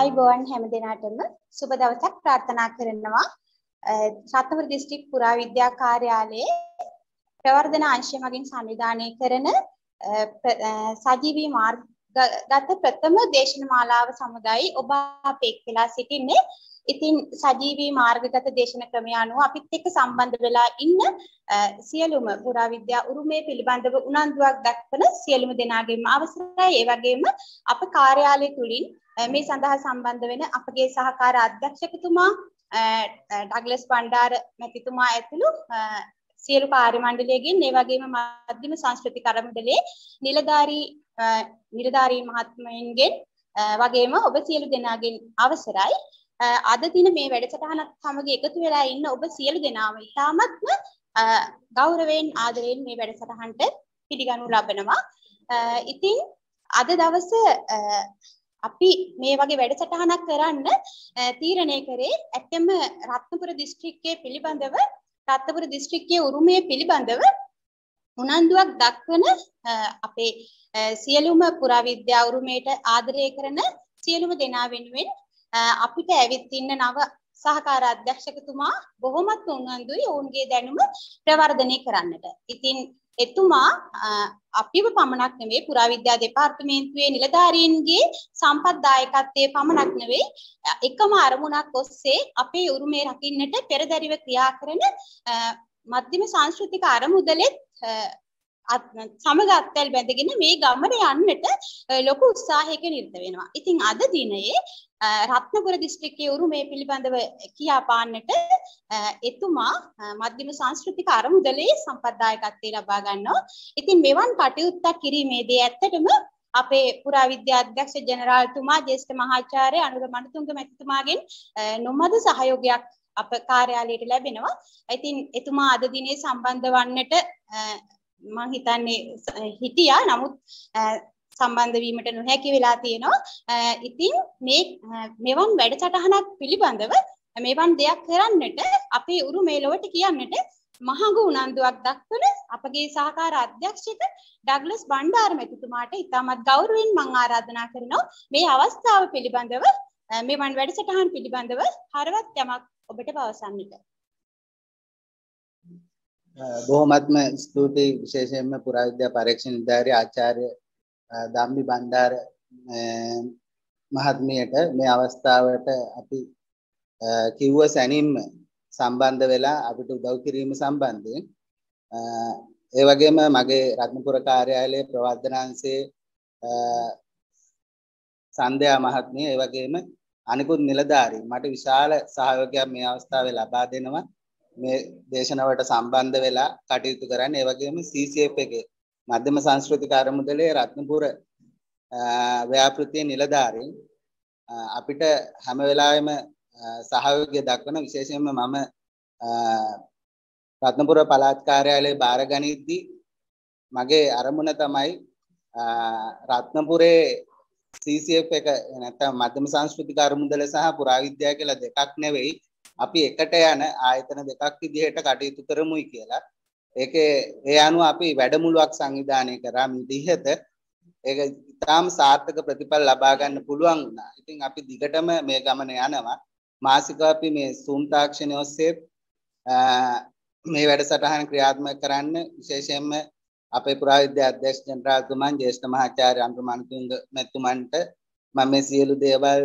ආයුබෝවන් හැම දිනකටම සුබ දවසක් ප්‍රාර්ථනා කරනවා. රත්නපුර දිස්ත්‍රික් පුරාවිද්‍යා කාර්යාලයේ ප්‍රවර්ධන අංශය මගින් සංවිධානය කරන සජීවී මාර්ගගත ප්‍රථම දේශනමාලාව සමුදායි ඔබ අපේ එක්කලා සිටින්නේ. ඉතින් සජීවී මාර්ගගත දේශන ක්‍රමය අනුව අපිත් එක්ක සම්බන්ධ වෙලා ඉන්න සියලුම පුරාවිද්‍යා උරුමයේ පිළිබඳව උනන්දුවක් දක්වන සියලුම දෙනාගේම අවසරයි. ඒ වගේම අප කාර්යාලය තුලින් මේ සඳහා සම්බන්ධ වෙන අපගේ සහකාර අධ්‍යක්ෂකතුමා ඩග්ලස් බණ්ඩාර මැතිතුමා ඇතුළු සියලු කාර්ය මණ්ඩලයේකින් ඒ වගේම මධ්‍යම සංස්කෘතික අරමුදලේ නිලධාරී මහත්මයන්ගෙන් වගේම ඔබ සියලු දෙනාගෙන් අවසරයි. අද දින මේ වැඩසටහනත් සමග එකතු වෙලා ඉන්න ඔබ සියලු දෙනාම ඉතාමත්ම ගෞරවයෙන් ආදරයෙන් මේ වැඩසටහනට පිළිගනු ලබනවා. ඉතින් අද දවසේ අපි මේ වගේ වැඩසටහනක් කරන්න තීරණය කරේ ඇත්තම රත්නපුර දිස්ත්‍රික්කයේ පිළිබඳව රත්නපුර දිස්ත්‍රික්කයේ උරුමයේ පිළිබඳව උනන්දුවක් දක්වන අපේ සියලුම පුරාවිද්‍යා උරුමයට ආදරය කරන සියලුම දෙනා වෙනුවෙන් අපිට ඇවිත් ඉන්න නව සහකාර අධ්‍යක්ෂකතුමා බොහොමත් උනන්දුයි ඔවුන්ගේ දැනුම ප්‍රවර්ධනය කරන්නට. ඉතින් එතුමා අපිව පමණක් නෙවෙයි පුරාවිද්‍යා දෙපාර්තමේන්තුවේ නිලධාරීන්ගේ සම්පත්දායකත්වයේ පමණක් නෙවෙයි එකම අරමුණක් ඔස්සේ අපේ උරුමය රකින්නට පෙරදරිව ක්‍රියා කරන මධ්‍යම සංස්කෘතික අරමුදලෙත් සමග අත්වැල් බැඳගෙන මේ ගමන යන්නට ලොකු උත්සාහයක නිරත වෙනවා. ඉතින් අද දිනයේ රත්නපුර දිස්ත්‍රික්කයේ උරුමය පිළිබඳව කියා පාන්නට එතුමා මධ්‍යම සංස්කෘතික අරමුදලේ සම්පත්දායකත්වයේ ලබා ගන්නවා. ඉතින් මෙවන් කටයුත්තක් කිරීමේදී ඇත්තටම අපේ පුරාවිද්‍යා අධ්‍යක්ෂ ජෙනරාල්තුමා ජ්‍යෙෂ්ඨ මහාචාර්ය අනුර මණතුංග මැතිතුමාගෙන් නොමද සහයෝගයක් අප කාර්යාලයට ලැබෙනවා. ඉතින් එතුමා අද දිනේ සම්බන්ධ වන්නට මම හිතන්නේ හිටියා. නමුත් සම්බන්ධ වීමට නොහැකි වෙලා තියෙනවා. ඉතින් මෙවන් වැඩසටහනක් පිළිබඳව මෙවන් දෙයක් කරන්නට අපේ උරුමේ ලොවට කියන්නට මහඟු උනන්දුවක් දක්වන අපගේ සහකාර අධ්‍යක්ෂක ඩග්ලස් බණ්ඩාර මැතිතුමාට ඉතාමත් ගෞරවයෙන් මම ආරාධනා කරනවා මේ අවස්ථාව පිළිබඳව මෙවන් වැඩසටහන් පිළිබඳව හරවත් යමක් ඔබට පවසන්නට. බොහොමත්ම ස්තුතියි විශේෂයෙන්ම පුරාවිද්‍යා පරීක්ෂණ නිලධාරී ආචාර්ය ධම්මි බණ්ඩාර මහත්මියට මේ අවස්ථාවට අපි කිව්ව සැනින්ම සම්බන්ධ වෙලා අපිට උදව් කිරීම සම්බන්ධයෙන් ඒ වගේම මගේ රත්නපුර කාර්යාලයේ ප්‍රවර්ධනාංශයේ සන්ධ්‍යා මහත්මිය ඒ වගේම අනිකුත් නිලධාරීන් මට විශාල සහයෝගයක් මේ අවස්ථාවේ ලබා දෙනවා මේ දේශනාවට සම්බන්ධ වෙලා කටයුතු කරන්න. ඒ වගේම CCF එකේ මධ්‍යම සංස්කෘතික අරමුදලේ රත්නපුර ව්‍යාපෘතියේ නිලධාරීන් අපිට හැම වෙලාවෙම සහයෝගය දක්වන විශේෂයෙන්ම මම රත්නපුර පළාත් කාර්යාලයේ බාරගනිද්දී මගේ අරමුණ තමයි රත්නපුරේ CCF එක නැත්නම් මධ්‍යම සංස්කෘතික අරමුදල සහ පුරාවිද්‍යාව කියලා දෙකක් නෙවෙයි අපි එකට යන ආයතන දෙකක් විදිහට කටයුතු කරමුයි කියලා. ඒකේ ඒ අනුව අපි වැඩමුළුවක් සංවිධානය කරා මිදිහත. ඒක ඉතාම සාර්ථක ප්‍රතිඵල ලබා ගන්න පුළුවන් වුණා. ඉතින් අපි දිගටම මේ ගමන යනවා. මාසිකව අපි මේ Zoom තාක්ෂණය ඔස්සේ මේ වැඩසටහන ක්‍රියාත්මක කරන්න විශේෂයෙන්ම අපේ පුරාවිද්‍යා අධ්‍යක්ෂ ජෙනරාල්තුමන් ජ්‍යෙෂ්ඨ මහාචාර්ය අනුර මණතුංග මැතිතුමන්ට මම මේ සියලු දේවල්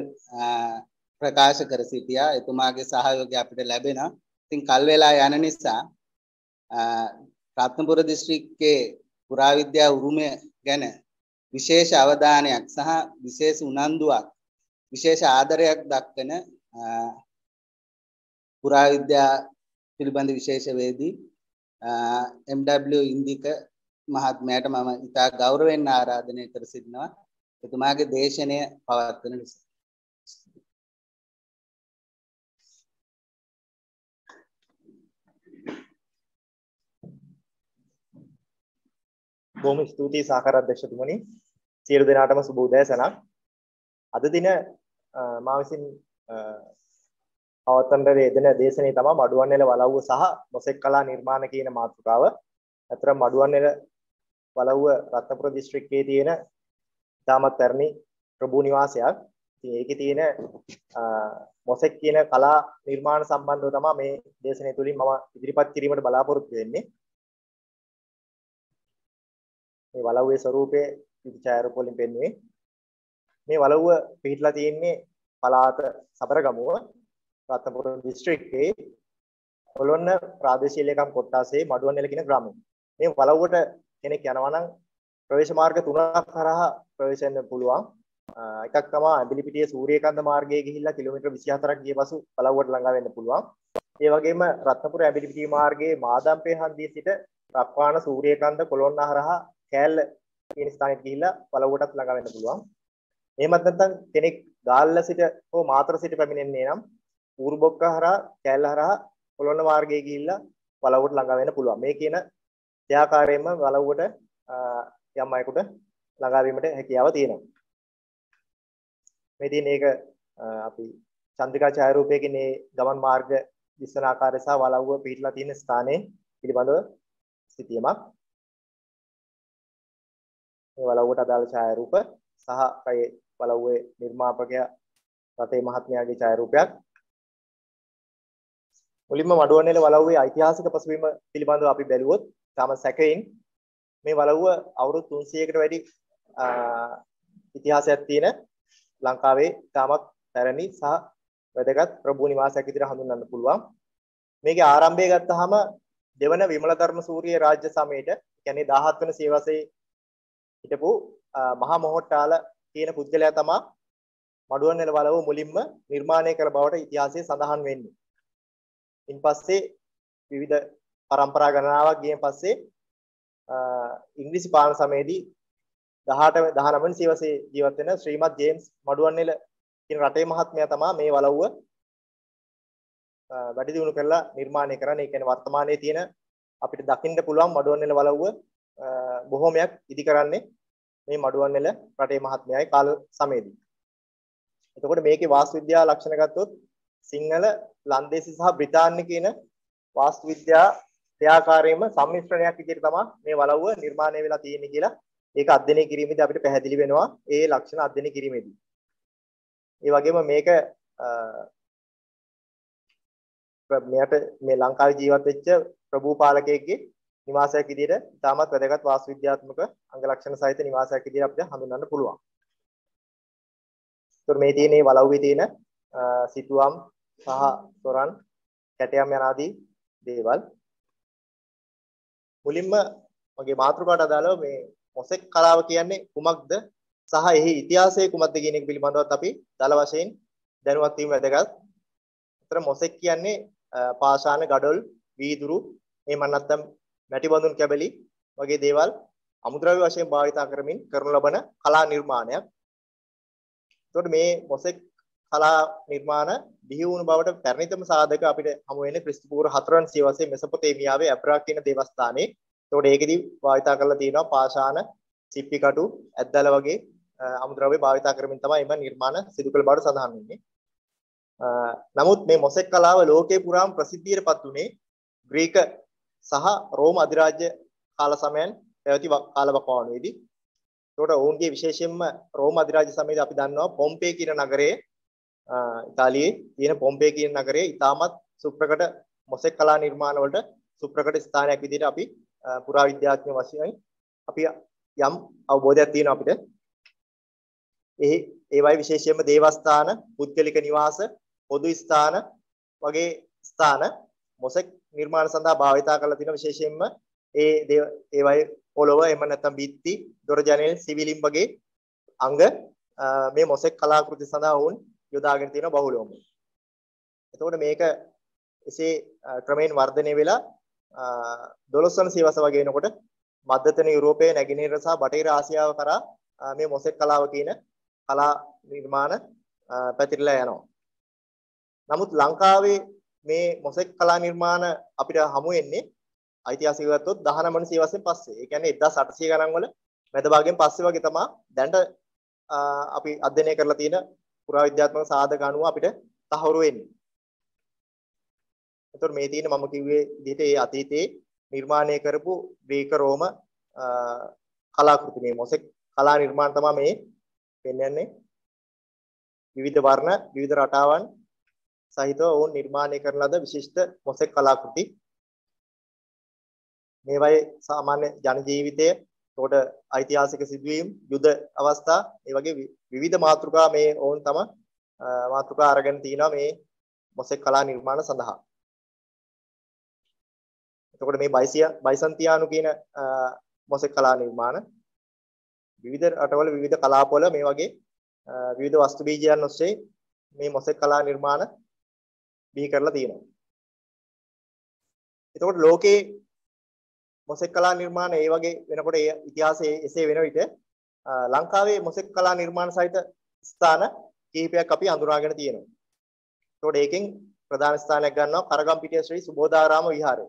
ප්‍රකාශ කර සිටියා. එතුමාගේ සහයෝගය අපිට ලැබෙනවා. ඉතින් කල් වේලා යන නිසා රත්නපුර දිස්ත්‍රික්කයේ පුරාවිද්‍යා උරුමය ගැන විශේෂ අවධානයක් සහ විශේෂ උනන්දුවක් විශේෂ ආදරයක් දක්වන පුරාවිද්‍යා පිළිබඳ විශේෂ වේදී MW ඉන්දික මහත්මයාට මම ඉතා ගෞරවයෙන් ආරාධනය කර සිටිනවා එතුමාගේ දේශනය පවත්වන නිසා. බොහොම ස්තුතියි සහකාර අධ්‍යක්ෂතුමනි. සියලු දෙනාටම සුබ උදෑසනක්. අද දින මා විසින් පවත්වන යෙදෙන දේශනේ තමයි මඩුවන්නෙල වලව්ව සහ නොසෙක් කලා නිර්මාණ කියන මාතෘකාව. අතරම මඩුවන්නෙල වලව්ව රත්නපුර දිස්ත්‍රික්කයේ තියෙන ඉතාමත් පැරණි ප්‍රභූ නිවාසයක්. ඉතින් ඒකේ තියෙන මොසෙක් කියන කලා නිර්මාණ සම්බන්ධව තමයි මේ දේශනය තුලින් මම ඉදිරිපත් කිරීමට බලාපොරොත්තු වෙන්නේ. මේ වලව්වේ ස්වරූපයේ ඡායාරූප වලින් පෙන්වන්නේ. මේ වලව්ව පිහිටලා තියෙන්නේ පළාත සබරගමුව රත්නපුර දිස්ත්‍රික්කයේ කොළොන්න ප්‍රාදේශීය ලේකම් කොට්ටාසේ මඩුවන්නෙල කියන ග්‍රාමයේ. මේ වලව්වට කෙනෙක් යනවා නම් ප්‍රවේශ මාර්ග තුනක් කරහා ප්‍රවේශ වෙන්න පුළුවන්. එකක් තමයි ඇඹිලිපිටිය සූරියකන්ද මාර්ගයේ ගිහිල්ලා කිලෝමීටර් 24ක් ගිය පසු වලව්වට ළඟා වෙන්න පුළුවන්. ඒ වගේම රත්නපුර ඇඹිලිපිටිය මාර්ගයේ මාදම්පේ හන්දියේ සිට රක්වාන සූරියකන්ද කොළොන්න හරහා කෑල්ල කියන ස්ථානෙට ගිහිල්ලා වලව්වටත් ළඟා වෙන්න පුළුවන්. එහෙමත් නැත්නම් කෙනෙක් ගාල්ල සිට හෝ මාතර සිට පැමිණෙන්නේ නම් ඌරුබොක්ක හරහා කෑල්ල හරහා කොළොන්න මාර්ගයේ ගිහිල්ලා වලව්වට ළඟා වෙන්න පුළුවන්. මේ කියන දෙආකාරයෙන්ම වලව්වට යම් අයෙකුට ළඟා වීමට හැකියාව තියෙනවා. මේ තියෙන එක අපි චන්ද්‍රිකා ඡායාරූපයේ මේ ගමන් මාර්ග දිස්වන ආකාරය සහ වලව්ව පිහිටලා තියෙන ස්ථානයේ පිළිබඳව සිතියමක්. මේ වලව්වට අදාළ ඡායාරූප සහ කයේ වලව්වේ නිර්මාපකයා රටේ මහත්මයාගේ ඡායාරූපයක්. මුලින්ම මඩුවන්නෙල වලව්වේ ඓතිහාසික පසුබිම පිළිබඳව අපි බැලුවොත් තාම සැකයින් මේ වලව්ව අවුරුදු 300කට වැඩි ඉතිහාසයක් තියෙන ලංකාවේ තාමත් පැරණි සහ වැදගත් ප්‍රභූ නිවාසයක් විදිහට හඳුන්වන්න පුළුවන්. මේකේ ආරම්භය ගත්තාම දෙවන විමල ධර්ම සූරිය රාජ්‍ය සමයට කියන්නේ 17 වෙනි සියවසේ හිටපු මහා මොහොට්ටාල කියන පුද්ගලයා තමයි මඩුවන්නෙල වලව්ව මුලින්ම නිර්මාණය කළ බවට ඉතිහාසයේ සඳහන් වෙන්නේ. ඉන්පස්සේ විවිධ પરම්පරා ගණනාවක් ගියන් පස්සේ ඉංග්‍රීසි පාලන සමයේදී 19 වෙනි සියවසේ ජීවත් වෙන ශ්‍රීමත් ජේම්ස් මඩුවන්නෙල කියන රටේ මහත්මයා තමයි මේ වලව්ව වැඩි දියුණු කරලා නිර්මාණය කරන්නේ. ඒ කියන්නේ වර්තමානයේ තියෙන අපිට දකින්න පුළුවන් මඩුවන්නෙල වලව්ව බොහෝමයක් ඉදි කරන්නේ මේ මඩුවන්නෙල රටේ මහත්මයාගේ කාල සමයේදී. එතකොට මේකේ වාස්තු විද්‍යා ලක්ෂණ ගත්තොත් සිංහල, ලන්දේසි සහ බ්‍රිතාන්‍ය කියන වාස්තු විද්‍යා ක්‍රියාකාරයෙන්ම සම්මිශ්‍රණයක් විදිහට තමයි මේ වලව්ව නිර්මාණය වෙලා තියෙන්නේ කියලා ඒක අධ්‍යයනය කිරීමේදී අපිට පැහැදිලි වෙනවා ඒ ලක්ෂණ අධ්‍යයනය කිරීමේදී. ඒ වගේම මේක මෙයට මේ ලංකාවේ ජීවත් වෙච්ච ප්‍රභූ පාලකයෙක්ගේ නිවාසයක් විදිහට ඉතාමත් වැදගත් වාස්තු විද්‍යාත්මක අංග ලක්ෂණ සහිත නිවාසයක් විදිහට අපිට හඳුන්වන්න පුළුවන්. ඒතර මේ තියෙන මේ වලව්වේ තියෙන සිතුවම් සහ තොරන් කැටයම් යනාදී දේවල් මුලින්ම මගේ මාතෘකාවට අදාළව මේ මොසෙක් කලාව කියන්නේ කුමක්ද සහ එහි ඉතිහාසය කුමක්ද කියන එක පිළිබඳවත් අපි දල වශයෙන් දැනුවත් වීම වැදගත්. අතර මොසෙක් කියන්නේ පාෂාණ ගඩොල්, වීදුරු, එහෙම නැත්නම් මැටි බඳුන් කැබලි වගේ දේවල් අමුද්‍රව්‍ය වශයෙන් භාවිතා කරමින් කරනු ලබන කලා නිර්මාණයක්. එතකොට මේ මොසෙක් කලා නිර්මාණ බිහි වුණු බවට පැරණිතම සාධක අපිට හමු වෙන්නේ ක්‍රිස්තු පූර්ව 4 වන සියවසේ මෙසොපොතේමියාවේ ඇබ්‍රා කියන දේවස්ථානයේ. එතකොට ඒකෙදි භාවිතා කරලා තියෙනවා පාෂාණ, සිප්පි කටු, ඇද්දල වගේ අමුද්‍රව්‍ය භාවිතා කරමින් තමයි මේ නිර්මාණ සිදු කළ බවට සඳහන් වෙන්නේ. නමුත් මේ මොසෙක් කලාව ලෝකේ පුරාම ප්‍රසිද්ධියටපත් උනේ ග්‍රීක සහ රෝම අධිරාජ්‍ය කාල සමයන් පැවති කාලවකවානුවේදී. එතකොට ඔවුන්ගේ විශේෂයෙන්ම රෝම අධිරාජ්‍ය සමයේදී අපි දන්නවා පොම්පේ කියන නගරයේ ඉතාලියේ තියෙන පොම්පේ කියන නගරයේ ඉතාමත් සුප්‍රකට මොසෙක් කලා නිර්මාණ වලට සුප්‍රකට ස්ථානයක් විදිහට අපි පුරාවිද්‍යාඥ වශයෙන් අපි යම් අවබෝධයක් තියෙනවා අපිට. ඒවයි විශේෂයෙන්ම දේවස්ථාන, පුද්ගලික නිවාස, පොදු ස්ථාන වගේ ස්ථාන මොසෙක් නිර්මාණ සඳහා භාවිතා කරලා තියෙන විශේෂයෙන්ම ඒවයි පොළොව එහෙම නැත්නම් බිත්ති, දොර ජනෙල්, සිවිලිම් වගේ අංග මේ මොසෙක් කලාකෘති සඳහා වුන් යොදාගෙන තියෙන බහුලවම. එතකොට මේක එසේ ක්‍රමයෙන් වර්ධනය වෙලා 12 වන සියවස වගේ වෙනකොට මධ්‍යතන යුරෝපයේ නැගෙනහිර සහ බටහිර ආසියාව කරා මේ මොසෙක් කලාව කියන කලා නිර්මාණ පැතිරලා යනවා. නමුත් ලංකාවේ මේ මොසෙක් කලා නිර්මාණ අපිට හමු වෙන්නේ ඓතිහාසිකව ගත්තොත් 19 වන සියවසෙන් පස්සේ. ඒ කියන්නේ 1800 ගණන් වල මැද භාගයෙන් පස්සේ වගේ තමයි දැනට අපි අධ්‍යයනය කරලා තියෙන පුරාවිද්‍යාත්මක සාධක අනුව අපිට තහවුරු වෙන්නේ. එතකොට මේ තියෙන මම කිව්වේ විදිහට ඒ අතීතයේ නිර්මාණය කරපු ග්‍රීක රෝම කලාකෘති මේ මොසෙක් කලා නිර්මාණ තමයි මේ පෙන්වන්නේ. විවිධ වර්ණ විවිධ රටාවන් සහිතව ඔවුන් නිර්මාණය කරන ලද විශිෂ්ට මොසෙක් කලාකෘති. මේවායේ සාමාන්‍ය ජන ජීවිතය, එතකොට ඓතිහාසික සිදුවීම්, යුද අවස්ථා, ඒ වගේ විවිධ මාතෘකා මේ ඔවුන් තම මාතෘකා අරගෙන තිනවා මේ මොසෙක් කලා නිර්මාණ සඳහා. එතකොට මේ බයිසන්තියානු කියන මොසෙක් කලා නිර්මාණ විවිධ රටවල විවිධ කලාපවල මේ වගේ විවිධ වස්තු බීජයන් ඔස්සේ මේ මොසෙක් කලා නිර්මාණ බිහි කරලා තියෙනවා. එතකොට ලෝකේ මොසෙක් කලා නිර්මාණ ඒ වගේ වෙනකොට ඒ ඉතිහාසයේ එසේ වෙන විට ලංකාවේ මොසෙක් කලා නිර්මාණ සහිත ස්ථාන කිහිපයක් අපි හඳුනාගෙන තියෙනවා. එතකොට ඒකෙන් ප්‍රධාන ස්ථානයක් ගන්නවා කරගම්පිටිය ශ්‍රී සුබෝධාරාම විහාරය.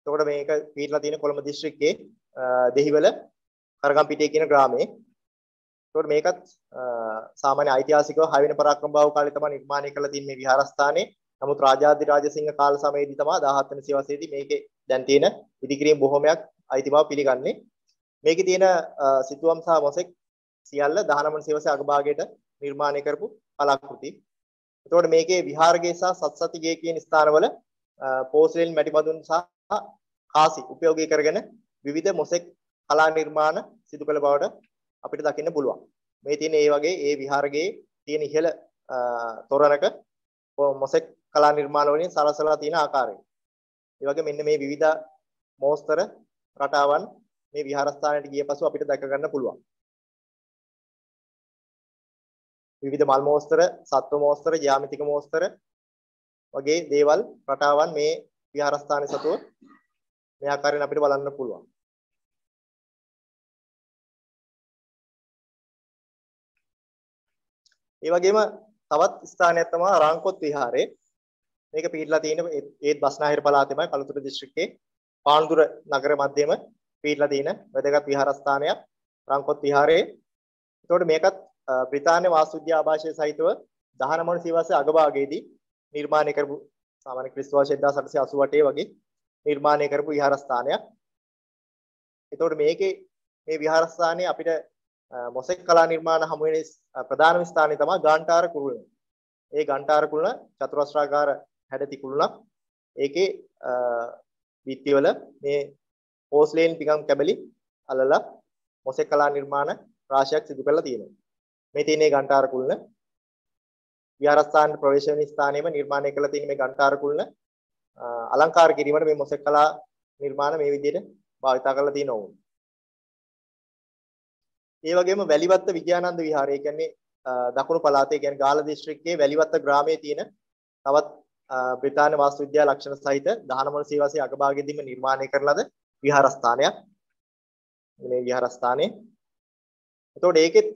එතකොට මේක පිටලා තියෙන කොළඹ දිස්ත්‍රික්කයේ දෙහිවල කරගම්පිටිය කියන ග්‍රාමයේ. එතකොට මේකත් සාමාන්‍ය ඓතිහාසිකව 6 වෙනි පරාක්‍රම බාහුව කාලේ තමයි නිර්මාණය කරලා තියෙන මේ විහාරස්ථානේ. නමුත් රාජාධි රාජසිංහ කාල සමයේදී තමයි 17 වෙනි සියවසේදී මේකේ දැන් තියෙන ඉදිකිරීම් බොහොමයක් අයිති බව පිළිගන්නේ. මේකේ තියෙන සිතුවම් සහ මොසෙක් සියල්ල 19 වෙනි සියවසේ අගභාගයට නිර්මාණය කරපු කලාකෘති. එතකොට මේකේ විහාරගේ සහ සත්සතිගේ කියන ස්ථානවල පෝස්ලෙන් මැටි බඳුන් සහ කාසි උපයෝගී කරගෙන විවිධ මොසෙක් කලා නිර්මාණ සිදු කළ බවට අපිට දකින්න පුළුවන්. මේ තියෙන ඒ වගේ ඒ විහාරගේ තියෙන ඉහළ තොරණක මොසෙක් කලා නිර්මාණ වලින් සලසලා තියෙන ආකාරය. ඒ වගේ මෙන්න මේ විවිධ මෝස්තර රටාවන් මේ විහාරස්ථානයට ගිය පසු අපිට දැක ගන්න පුළුවන්. විවිධ මල් මෝස්තර, සත්ව මෝස්තර, ජ්‍යාමිතික මෝස්තර වගේ දේවල් රටාවන් මේ විහාරස්ථානයේ සතුව මේ ආකාරයෙන් අපිට බලන්න පුළුවන්. ඒ වගේම තවත් ස්ථානයක් තමයි රාංකොත් විහාරය. මේක පිහිටලා තියෙන ඒත් බස්නාහිර පළාතේමයි කළුතර දිස්ත්‍රික්කයේ පාන්දුර නගර මැදයේම පිහිටලා තියෙන වැදගත් විහාරස්ථානයක් රාංකොත් විහාරය. එතකොට මේකත් බ්‍රිතාන්‍ය වාස්තුවිද්‍යා ආభాෂය සහිතව 19 වන සියවසේ අගභාගයේදී නිර්මාණය කරපු සාමාන්‍ය ක්‍රිස්තු වර්ෂ 1888 වගේ නිර්මාණය කරපු විහාරස්ථානයක්. එතකොට මේකේ මේ විහාරස්ථානයේ අපිට මොසෙක් කලා නිර්මාණ හමු වෙන ප්‍රධානම ස්ථානය තමයි ගාන්ටාර කුළුණ. ඒ ගාන්ටාර කුළුණ චතුරස්‍රාකාර හැඩති කුළුණක්. ඒකේ බිත්තිවල මේ පෝස්ලේන් පිගම් කැබලි අලලා මොසෙක් කලා නිර්මාණ රාශියක් සිදු කරලා තියෙනවා. මේ තියෙන ගාන්ටාර කුළුණ විහාරස්ථාන ප්‍රවේශන ස්ථානයේම නිර්මාණය කරලා තියෙන මේ ගාන්ටාර කුළුණ අලංකාර කිරීමට මේ මොසෙක් කලා නිර්මාණ මේ විදිහට භාවිතා කරලා තියෙනවා. ඒ වගේම වැලිවත්ත විජයානන්ද විහාරය කියන්නේ දකුණු පළාතේ කියන්නේ ගාල්ල දිස්ත්‍රික්කයේ වැලිවත්ත ග්‍රාමයේ තියෙන තවත් බ්‍රිතාන්‍ය වාස්තුවිද්‍යා ලක්ෂණ සහිත 19 වන සියවසේ අගභාගයේදීම නිර්මාණය කරන ලද විහාරස්ථානයක්. මේ විහාරස්ථානයේ එතකොට ඒකෙත්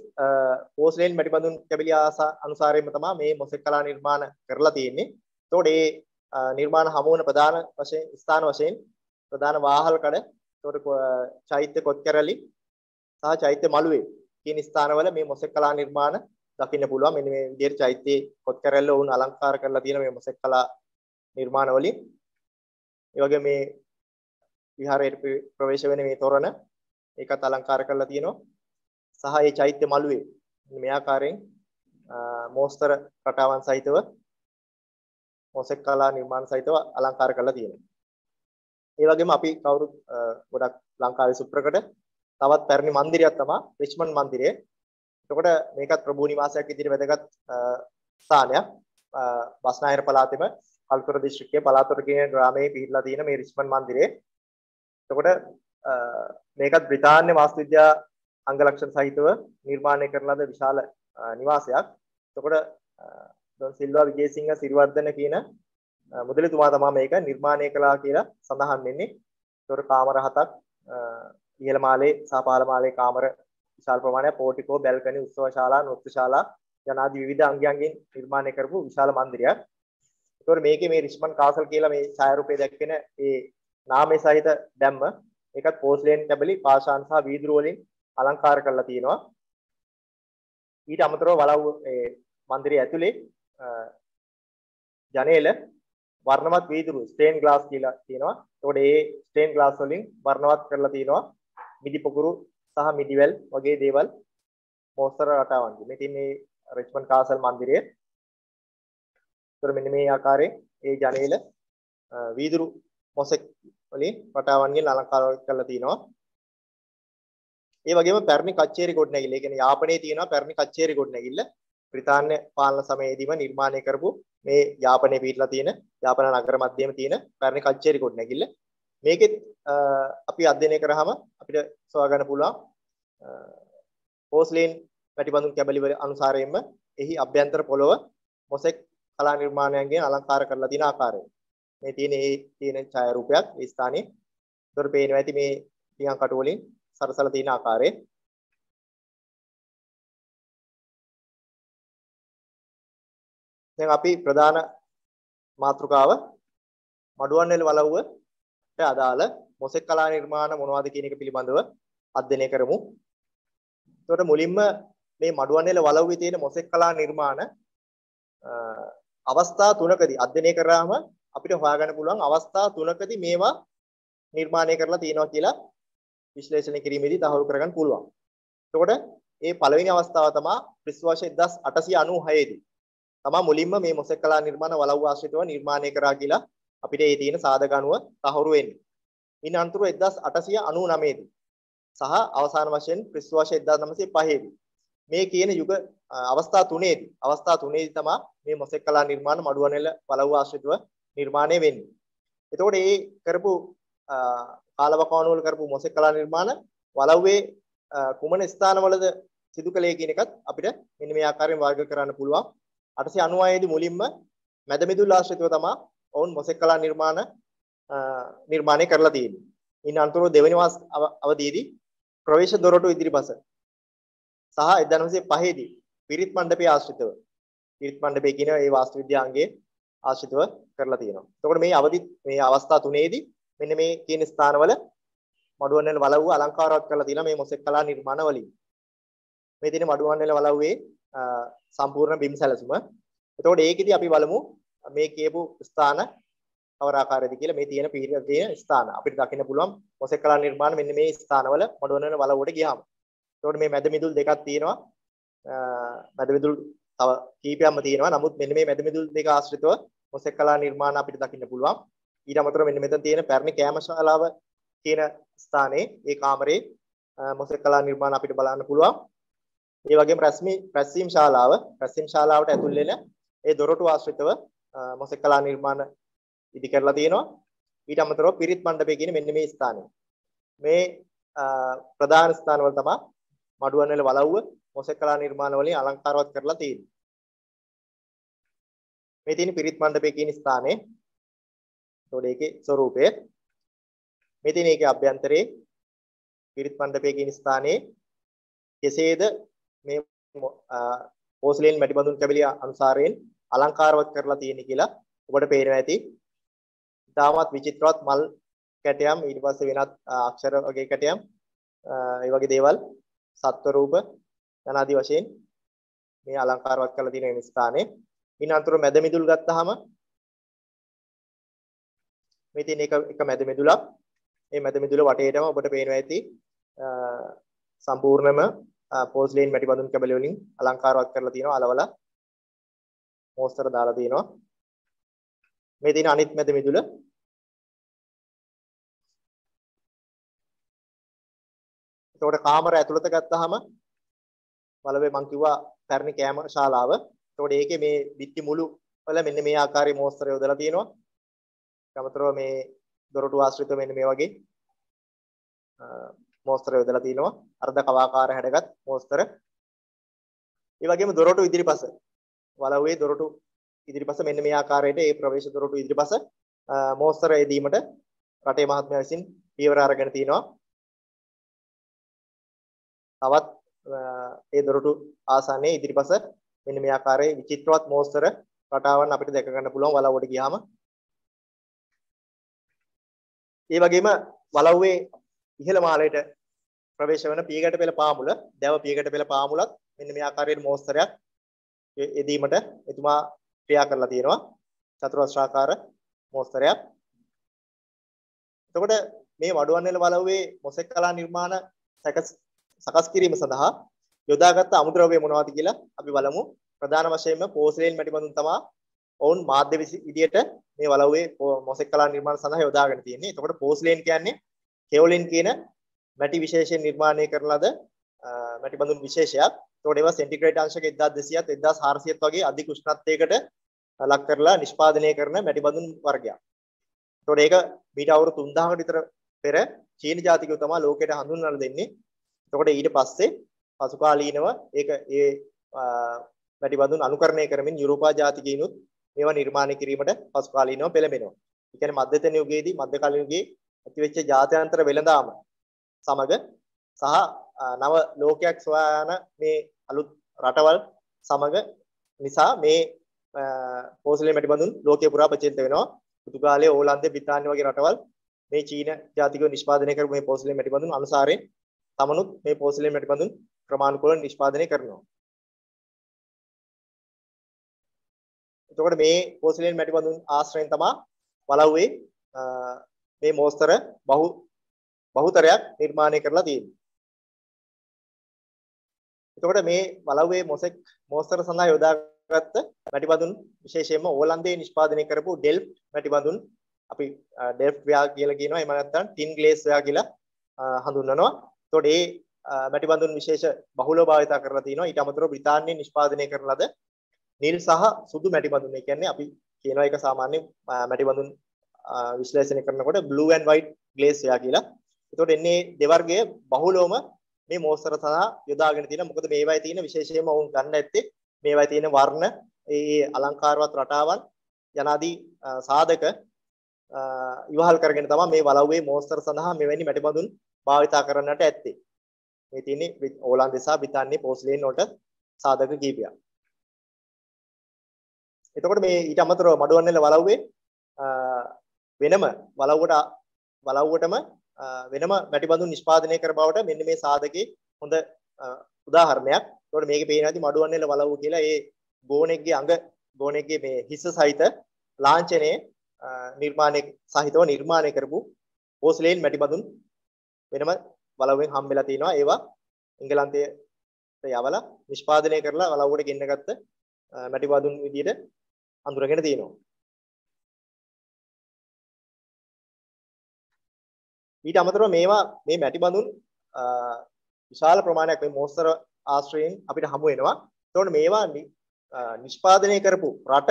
පෝස්ලේන් මැටි බඳුන් කැබලි අනුසාරයෙන්ම තමයි මේ මොසෙක් කලා නිර්මාණ කරලා තියෙන්නේ. එතකොට මේ නිර්මාණ හමු වන ප්‍රධාන වශයෙන් ස්ථාන වශයෙන් ප්‍රධාන වාහල් කඩ, එතකොට චෛත්‍ය කොත්කැරලි සහ චෛත්‍ය මළුවේ කියන ස්ථානවල මේ මොසෙක් කලා නිර්මාණ දකින්න පුළුවන්. මෙන්න මේ විදිහට චෛත්‍යයේ කොත්කැරැල්ල වුණ අලංකාර කරලා තියෙන මේ මොසෙක් කලා නිර්මාණ වලින්. ඒ වගේ මේ විහාරයට ප්‍රවේශ වෙන මේ තොරණ ඒකත් අලංකාර කරලා තියෙනවා. සහ මේ චෛත්‍ය මළුවේ මේ ආකාරයෙන් මෝස්තර රටාවන් සහිතව මොසෙක් කලා නිර්මාණ සහිතව අලංකාර කරලා තියෙනවා. ඒ වගේම අපි කවුරුත් ගොඩක් ලංකාවේ සුප්‍රකට තවත් පැරණි මන්දිරයක් තමයි රිච්මන්ඩ් මන්දිරය. එතකොට මේකත් ප්‍රභූ නිවාසයක් විදිහට වැදගත් ස්ථානයක්. බස්නාහිර පළාතේම කල්තොර දිස්ත්‍රික්කයේ පළාතොර කියන ග්‍රාමයේ පිහිටලා තියෙන මේ රිච්මන්ඩ් මන්දිරය. එතකොට මේකත් බ්‍රිතාන්‍ය වාස්තුවිද්‍යා අංග ලක්ෂණ සහිතව නිර්මාණය කරන ලද විශාල නිවාසයක්. එතකොට ඩොන් සිල්වා විජේසිංහ සිරිවර්ධන කියන මුදලිතුමා තමයි මේක නිර්මාණය කළා කියලා සඳහන් වෙන්නේ. ඒතකොට කාමර 7ක් ඉහළ මාලේ සහ පහළ මාලේ කාමර විශාල ප්‍රමාණයක්, පෝටිකෝ, බැල්කනි, උත්සව ශාලා, නෘත්‍ය ශාලා යනාදී විවිධ අංගයන්ගෙන් නිර්මාණය කරපු විශාල මන්දිරයක්. ඒතකොට මේකේ මේ රිච්මන්ඩ් කාසල් කියලා මේ ඡායාරූපයේ දැක්වෙන ඒ නාමයේ සහිත දැම්ම ඒකත් පෝස්ලේන් කැබලි, පාෂාණ සහ වීදුරු වලින් අලංකාර කරලා තියෙනවා. ඊට අමතරව වලව් ඒ මන්දිරය ඇතුලේ ජනේල වර්ණවත් වීදුරු ස්ටේන් ග්ලාස් කියලා තියෙනවා. ඒතකොට ඒ ස්ටේන් ග්ලාස් වලින් වර්ණවත් කරලා තියෙනවා. මිදි පොකුරු සහ මිදිවැල් වගේ දේවල් මෝස්තර රටාවන්ගේ. මේ තින්නේ රිච්මන්ඩ් කාසල් මන්දිරය. ඒතර මෙන්න මේ ආකාරයෙන් ඒ ජනේල වීදුරු මොසෙක් වලින් රටාවන්ගෙන් අලංකාර කරලා තිනවා. ඒ වගේම පැරණි කච්චේරි ගොඩනැගිල්ල. ඒ කියන්නේ යාපනයේ තියෙනවා පැරණි කච්චේරි ගොඩනැගිල්ල. බ්‍රිතාන්‍ය පාලන සමයේදීම නිර්මාණය කරපු මේ යාපනයේ පිටලා තියෙන යාපන නගර මැදයේම තියෙන පැරණි කච්චේරි ගොඩනැගිල්ල. මේකෙත් අපි අධ්‍යයනය කරාම අපිට සොයා ගන්න පුළුවන් පෝස්ලේන් පැටිබඳුන් කැබලි වල අනුසාරයෙන්ම එහි අභ්‍යන්තර පොළව මොසෙක් කලා නිර්මාණයන්ගෙන් අලංකාර කරලා තියෙන ආකාරය. මේ තියෙන ඡායාරූපයක් ඒ ස්ථානයේ. ඒතර පේනවා ඇති මේ පියන් කටු වලින් සරසලා තියෙන ආකාරය. දැන් අපි ප්‍රධාන මාතෘකාව මඩුවන්වැල වලව්වට අදාළ මොසෙක් කලා නිර්මාණ මොනවද කියන එක පිළිබඳව අධ්‍යයනය කරමු. එතකොට මුලින්ම මේ මඩුවන්වැල වලව්වේ තියෙන මොසෙක් කලා නිර්මාණ අවස්ථා තුනකදී අධ්‍යයනය කරාම අපිට හොයාගන්න පුළුවන් අවස්ථා තුනකදී මේවා නිර්මාණය කරලා තියෙනවා කියලා විශ්ලේෂණය කිරීමේදී තහවුරු කරගන්න පුළුවන්. එතකොට මේ පළවෙනි අවස්ථාව තමයි ක්‍රිස්තු වර්ෂ 1896 දී. තමා මුලින්ම මේ මොසෙක් කලා නිර්මාණ වලව් ආශ්‍රිතව නිර්මාණය කරා කියලා අපිට ඒ තියෙන සාධක අනුව තහවුරු වෙන්නේ. ඉන් අනතුරු 1899 දී සහ අවසාන වශයෙන් ක්‍රිස්තු වර්ෂ 1905 දී මේ කියන යුග අවස්ථා තුනේදී තමයි මේ මොසෙක් කලා නිර්මාණ මඩුවන්වැල වලව් ආශ්‍රිතව නිර්මාණය වෙන්නේ. එතකොට මේ කරපු කාලවකවානුව වල කරපු මොසෙක් කලා නිර්මාණ වලව්වේ කුමන ස්ථානවලද සිදු කළේ කියන එකත් අපිට මෙන්න මේ ආකාරයෙන් වර්ග කරන්න පුළුවන්. 896 දී මුලින්ම මැදමිදුල් ආශ්‍රිතව තමයි ඔවුන් මොසෙක් කලා නිර්මාණය කරලා තියෙන්නේ. ඉන් අනතුරුව දෙවෙනි අවධියේදී ප්‍රවේශ දොරටු ඉදිරිපස සහ 1905 දී පිරිත් මණ්ඩපයේ ආශ්‍රිතව පිරිත් මණ්ඩපයේ කියන ඒ වාස්තු විද්‍යාංගයේ ආශ්‍රිතව කරලා තියෙනවා. එතකොට මේ අවස්ථා තුනේදී මෙන්න මේ කියන ස්ථානවල මඩුවන්වැල වලව්ව අලංකාරවත් කරලා තියෙනවා මේ මොසෙක් කලා නිර්මාණ වලින්. මේ තියෙන මඩුවන්වැල වලව්වේ සම්පූර්ණ බිම් සැලසුම. එතකොට ඒකෙදි අපි බලමු මේ කියපු ස්ථාන කවර ආකාරයේද කියලා. මේ තියෙන පීරියඩ් තියෙන ස්ථාන අපිට දකින්න පුළුවන් මොසෙක් කලා නිර්මාණ මෙන්න මේ ස්ථානවල මඩුවන්වැල වලව්වට ගියාම. එතකොට මේ මැද මිදුල් දෙකක් තියෙනවා. මැද මිදුල් තව කීපයක්ම තියෙනවා. නමුත් මෙන්න මේ මැද මිදුල් දෙක ආශ්‍රිතව මොසෙක් කලා නිර්මාණ අපිට දකින්න පුළුවන්. ඊට අමතරව මෙන්න මෙතන තියෙන පැරණි කෑම ශාලාව කියන ස්ථානයේ ඒ කාමරේ මොසෙක් කලා නිර්මාණ අපිට බලන්න පුළුවන්. ඒ වගේම රැස්වීම් ශාලාවට ඇතුල් වෙන ඒ දොරටු ආශ්‍රිතව මොසෙක් කලා නිර්මාණ ඉදි කරලා තියෙනවා. ඊට අමතරව පිරිත් මණ්ඩපය කියන මෙන්න මේ ස්ථානය. මේ ප්‍රධාන ස්ථානවල තමයි මඩුවන්වැල වලව්ව මොසෙක් කලා නිර්මාණ වලින් අලංකාරවත් කරලා තියෙන්නේ. මේ තියෙන පිරිත් මණ්ඩපය කියන ස්ථානයේ එතකොට ඒකේ ස්වරූපය මේ තියෙන ඒකේ අභ්‍යන්තරයේ පිරිත් මණ්ඩපය කියන ස්ථානයේ කෙසේද මේ පෝස්ලේන් මැටිබඳුන් කැබලි අනුසාරයෙන් අලංකාරවත් කරලා තියෙන්නේ කියලා ඔබට පේනවා ඇති. ඉතාමත් විචිත්‍රවත් මල් කැටයම් ඊට පස්සේ වෙනත් අක්ෂර වගේ කැටයම් ඒ වගේ දේවල් සත්ව රූප යනාදී වශයෙන් මේ අලංකාරවත් කරලා තියෙන මේ ස්ථානේ. ඉන් අනතුරු මැද මිදුල් ගත්තාම මේ තියෙන එක මැද මිදුලක්. මේ මැද මිදුල වටේටම ඔබට පේනවා ඇති සම්පූර්ණම පෝස්ලේන් මැටිබඳුන් කැබලි වලින් අලංකාරවත් කරලා තියෙනවා. අලවල මෝස්තර දාලා තියෙනවා. මේ තියෙන අනිත් මැද මිදුල එතකොට කාමර ඇතුළත ගත්තාම වලවේ මම කිව්වා පැරණි කෑම ශාලාව. එතකොට ඒකේ මේ බිත්ති මුළු වල මෙන්න මේ ආකාරයේ මෝස්තර යොදලා තියෙනවා. ඊටමතරව මේ දොරටු ආශ්‍රිත මෙන්න මේ වගේ මෝස්තර යොදලා තිනවා. අර්ධ කවාකාර හැඩගත් මෝස්තර. ඒ වගේම දොරටු ඉදිරිපස වලව්වේ දොරටු ඉදිරිපස මෙන්න මේ ආකාරයට ඒ ප්‍රවේශ දොරටු ඉදිරිපස මෝස්තර යෙදීමට රටේ මහත්මයා විසින් පියවර අරගෙන තිනවා. තවත් ඒ දොරටු ආසන්නයේ ඉදිරිපස මෙන්න මේ ආකාරයේ විචිත්‍රවත් මෝස්තර රටාවන් අපිට දැක ගන්න පුළුවන් වලව්වට ගියාම. ඒ වගේම වලව්වේ ඉහළ මාලයට ප්‍රවේශ වන පියගැට පෙළ පාමුල, දැව පියගැට පෙළ පාමුලත් මෙන්න මේ ආකාරයේ මෝස්තරයක් යෙදීමට එතුමා ක්‍රියා කරලා තියෙනවා. චතුරස්‍රාකාර මෝස්තරයක්. එතකොට මේ වඩුවන්වැල වලව්වේ මොසෙක් කලා නිර්මාණ සකස් කිරීම සඳහා යොදාගත්ත අමුද්‍රව්‍ය මොනවද කියලා අපි බලමු. ප්‍රධාන වශයෙන්ම පෝස්ලේන් මැටි බඳුන් තමයි ඔවුන් මාධ්‍ය විදියට මේ වලව්වේ මොසෙක් කලා නිර්මාණ සඳහා යොදාගෙන තියෙන්නේ. එතකොට පෝස්ලේන් කියන්නේ කෙෝලින් කියන මැටි විශේෂයෙන් නිර්මාණය කරන ලද මැටි බඳුන් විශේෂයක්. එතකොට ඒවා සෙන්ටිග්‍රේඩ් අංශක 1200ත් 1400ත් වගේ අධික උෂ්ණත්වයකට ලක් කරලා නිෂ්පාදනය කරන මැටි බඳුන් වර්ගයක්. එතකොට ඒක මීට අවුරුදු 3000කට විතර පෙර චීන ජාතිකයෝ තමයි ලෝකයට හඳුන්වලා දෙන්නේ. එතකොට ඊට පස්සේ පසු කාලීනව ඒක ඒ මැටි බඳුන් අනුකරණය කරමින් යුරෝපා ජාතිකයිනුත් මේවා නිර්මාණය කිරීමට පසු කාලීනව පෙළඹෙනවා. ඒ කියන්නේ මධ්‍යතන යුගයේදී මධ්‍යකාලීන යුගයේ ඇතිවෙච්ච ජාත්‍යන්තර වෙළඳාම සමග සහ නව ලෝකයක් සොයාන මේ අලුත් රටවල් සමග නිසා මේ පෝස්ලේන් මැටි බඳුන් ලෝකේ පුරා ප්‍රචලිත වෙනවා. පෘතුගාලය, ඕලන්තය, බ්‍රිතාන්‍ය වගේ රටවල් මේ චීන ජාතිකයෝ නිෂ්පාදනය කරපු මේ පෝස්ලේන් මැටි බඳුන් අනුසාරයෙන් තමනුත් මේ පෝස්ලේන් මැටි බඳුන් ක්‍රමානුකූලව නිෂ්පාදනය කරනවා. එතකොට මේ පෝස්ලේන් මැටි බඳුන් ආශ්‍රයෙන් තමයි වලව්වේ මේ මෝස්තර බහුතරයක් නිර්මාණය කරලා තියෙන්නේ. එතකොට මේ වලව්වේ මෝස්තර සඳහා යොදාගත්ත මැටි බඳුන් විශේෂයෙන්ම ඕලන්දයේ නිෂ්පාදනය කරපු ඩෙල්ෆ්ට් මැටි බඳුන් අපි ඩෙල්ෆ්ට් ව්‍යා කියලා කියනවා. එහෙම නැත්නම් ටින් ග්ලේස් ව්‍යා කියලා හඳුන්වනවා. එතකොට මේ මැටි බඳුන් විශේෂ බහුලව භාවිත කරලා තිනවා. ඊට අමතරව බ්‍රිතාන්‍යයේ නිෂ්පාදනය කරන ලද නිල් සහ සුදු මැටි බඳුන්. ඒ කියන්නේ අපි කියනවා ඒක සාමාන්‍ය මැටි බඳුන් විශ්ලේෂණය කරනකොට blue and white glaze ව්‍යා කියලා. එතකොට එන්නේ දෙවර්ගයේ බහුලවම මේ මෝස්තර සඳහා යොදාගෙන තියෙනවා. මොකද මේවායේ තියෙන විශේෂයෙන්ම වුන් ගන්න ඇත්තේ මේවායේ තියෙන වර්ණ, ඒ අලංකාරවත් රටාවන් යනාදී සාධක ඉවහල් කරගෙන තමයි මේ වලව්වේ මෝස්තර සඳහා මෙවැනි මැටි බඳුන් භාවිතා කරන්නට ඇත්තේ. මේ තියෙන්නේ ඕලන්දේ සහ බ්‍රිතාන්‍යයේ පෝස්ලේන් වලට සාධක කීපයක්. එතකොට මේ ඊට අමතරව මඩුවන්නෙල වලව්වේ වෙනම වලව්වටම වෙනම මැටි බඳුන් නිෂ්පාදනය කර බවට මෙන්න මේ සාධකේ හොඳ උදාහරණයක්. එතකොට මේකේ පේනවා ඇති මඩුවන්නෙල වලව්ව කියලා ඒ ගෝණෙක්ගේ මේ හිස සහිත ලාංඡනයේ නිර්මාණය කරපු පෝස්ලේන් මැටි බඳුන් වෙනම වලව්වෙන් හම්බෙලා තිනවා. ඒවා එංගලන්තයට යවලා නිෂ්පාදනය කරලා වලව්වට ගෙන්නගත්ත මැටි බඳුන් විදියට අඳුරගෙන තියෙනවා. ඊට අමතරව මේවා මේ මැටි බඳුන් විශාල ප්‍රමාණයක් මේ මෝස්තර ආශ්‍රයෙන් අපිට හමු වෙනවා. ඒතකොට මේවා නිෂ්පාදනය කරපු රට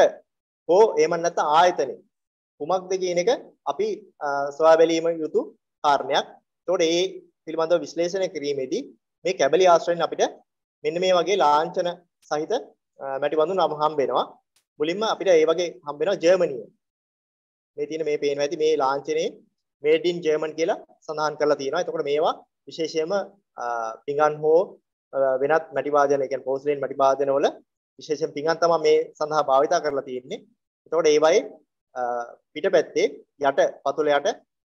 හෝ එහෙම නැත්නම් ආයතනය කුමක්ද කියන එක අපි සොයා බැලීම යුතු කාරණයක්. ඒතකොට මේ පිළිබඳව විශ්ලේෂණය කිරීමේදී මේ කැබලි ආශ්‍රයෙන් අපිට මෙන්න මේ වගේ ලාංඡන සහිත මැටි බඳුන් හම්බ වෙනවා. මුලින්ම අපිට ඒ වගේ හම්බ වෙනවා ජර්මනිය. මේ තියෙන මේ පේනවා ඇති මේ ලාංඡනයේ මේඩ් ඉන් ජර්මන් කියලා සඳහන් කරලා තියෙනවා. එතකොට මේවා විශේෂයෙන්ම පිඟන් හෝ වෙනත් මැටි වාදන, ඒ කියන්නේ පෝස්ලේන් මැටි වාදන වල විශේෂයෙන් පිඟන් තමයි මේ සඳහා භාවිත කරලා තියෙන්නේ. එතකොට ඒවයේ පිටපැත්තේ යට පතුල යට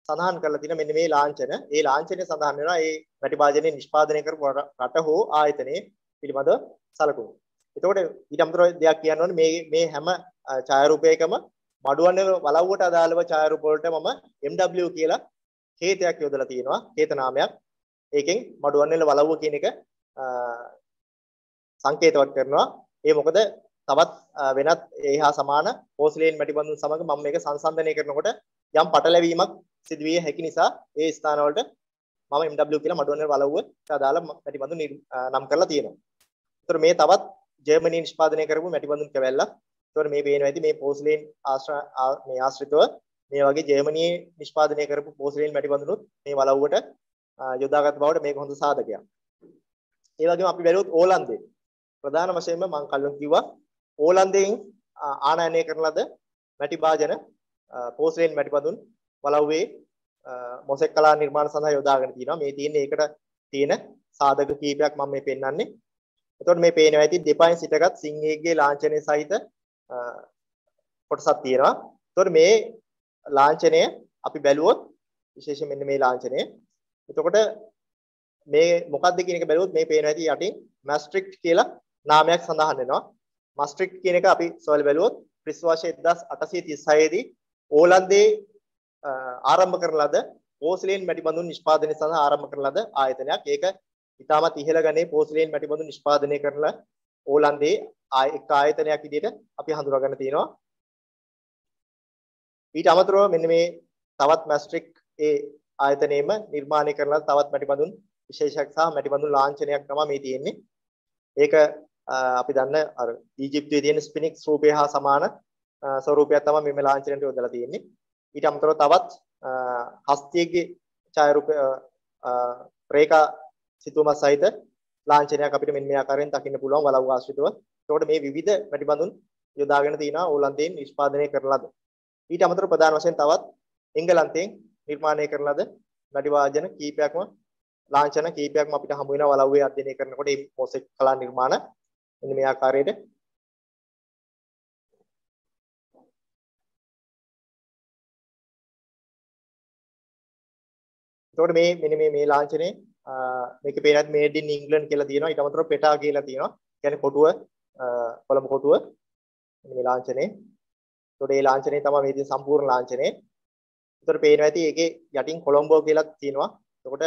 සඳහන් කරලා තියෙන මෙන්න මේ ලාංඡන. ඒ ලාංඡනය සඳහන් වෙනවා ඒ මැටි වාදනයේ නිෂ්පාදනය කරපු රට හෝ ආයතනයේ පිළිබඳව සැලකුණු. එතකොට ඊට අමතරව දෙයක් කියන්න ඕනේ මේ හැම ඡායාරූපයකම මඩුවන්නෙල වලව්වට අදාළව ඡායාරූප වලට මම MW කියලා කේතයක් යොදලා තියෙනවා. කේත නාමයක්. ඒකෙන් මඩුවන්නෙල වලව්ව කියන එක සංකේතවත් කරනවා. ඒ මොකද තවත් වෙනත් ඒහා සමාන පෝස්ලේන් මැටි බඳුන් සමග මම මේක සංසන්දනය කරනකොට යම් පටලැවීමක් සිදු විය හැකි නිසා ඒ ස්ථාන වලට මම MW කියලා මඩුවන්නෙල වලව්වට අදාළ මැටි බඳුන් නම් කරලා තියෙනවා. ඒතර මේ තවත් ජර්මනියෙන් නිෂ්පාදනය කරපු මැටි බඳුන් කැවැල්ලක්. ඒතකොට මේ පේනවා ඇති මේ පෝස්ලේන් මේ ආශ්‍රිතව මේ වගේ ජර්මනියේ නිෂ්පාදනය කරපු පෝස්ලේන් මැටි බඳුනුත් මේ වලව්වට යොදාගත් බවට මේක හොඳ සාධකයක්. ඒ වගේම අපි බැලුවොත් ඕලන්දේ ප්‍රධාන වශයෙන්ම මම කලින් කිව්වා ඕලන්දයෙන් ආනයනය කරන ලද මැටි භාජන පෝස්ලේන් මැටි බඳුන් වලව්වේ මොසෙක් කලා නිර්මාණ සඳහා යොදාගෙන තියෙනවා. මේ තියෙන්නේ ඒකට තියෙන සාධක කීපයක් මම මේ පෙන්නන්නේ. එතකොට මේ පේනවා ඇති දෙපයින් සිටගත් සිංහයෙක්ගේ ලාංඡනය සහිත කොටසක් තියෙනවා. එතකොට මේ ලාංඡනය අපි බැලුවොත් විශේෂයෙන් මෙන්න මේ ලාංඡනය. එතකොට මේ මොකක්ද කියන එක බැලුවොත් මේ පේනවා ඇති යටින් මාස්ට්‍රික්ට් කියලා නාමයක් සඳහන් වෙනවා. මාස්ට්‍රික්ට් කියන එක අපි සොයලා බැලුවොත් ක්‍රිස්තු වර්ෂ 1836 දී ඕලන්දයේ ආරම්භ කරන ලද පෝස්ලේන් මැටි බඳුන් නිෂ්පාදනය සඳහා ආරම්භ කරන ලද ආයතනයක්. ඒක ඉතාමත් ඉහළ ගණනේ පෝස්ලේන් මැටිබඳුන් නිෂ්පාදනය කරලා ඕලන්දේ එක් ආයතනයක් විදිහට අපි හඳුනා ගන්න තියෙනවා. ඊට අමතරව මෙන්න මේ තවත් මැස්ට්‍රික් ඒ ආයතනයේම නිර්මාණය කරලා තවත් මැටිබඳුන් විශේෂයක් සහ මැටිබඳුන් ලාංඡනයක් තමයි මේ තියෙන්නේ. ඒක අපි දන්න අර ඊජිප්තුවේ තියෙන ස්පිනික්ස් රූපය හා සමාන ස්වරූපයක් තමයි මේ ලාංඡනයට යොදලා තියෙන්නේ. ඊට අමතරව තවත් හස්තියගේ ඡායාරූප රේඛා සිතුවමක් සහිත ලාංඡනයක් අපිට මෙන්න මේ ආකාරයෙන් දකින්න පුළුවන් වලව් ආශ්‍රිතව. එතකොට මේ විවිධ මැටිබඳුන් යොදාගෙන තියෙනවා ඕලන්දයෙන් නිෂ්පාදනය කරන ලද. ඊට අමතරව ප්‍රධාන වශයෙන් තවත් එංගලන්තයෙන් නිර්මාණය කරන ලද මැටි වාදන කීපයක්ම ලාංඡන කීපයක්ම අපිට හමු වෙනවා වලව්වේ අධ්‍යයනය කරනකොට මේ මොසෙක් කලා නිර්මාණ මෙන්න මේ ආකාරයට. එතකොට මෙන්න මේ ලාංඡනේ මේකේ පේනත් මේඩ් ඉන් ඉංග්ලන්ඩ් කියලා තියෙනවා. ඊට අමතරව පෙටා කියලා තියෙනවා. කියන්නේ කොටුව කොළඹ කොටුව මේ ලාංඡනේ. එතකොට මේ ලාංඡනේ තමයි මේ තියෙන සම්පූර්ණ ලාංඡනේ. එතකොට පේනවා ඇති ඒකේ යටින් කොළඹෝ කියලා තියෙනවා. එතකොට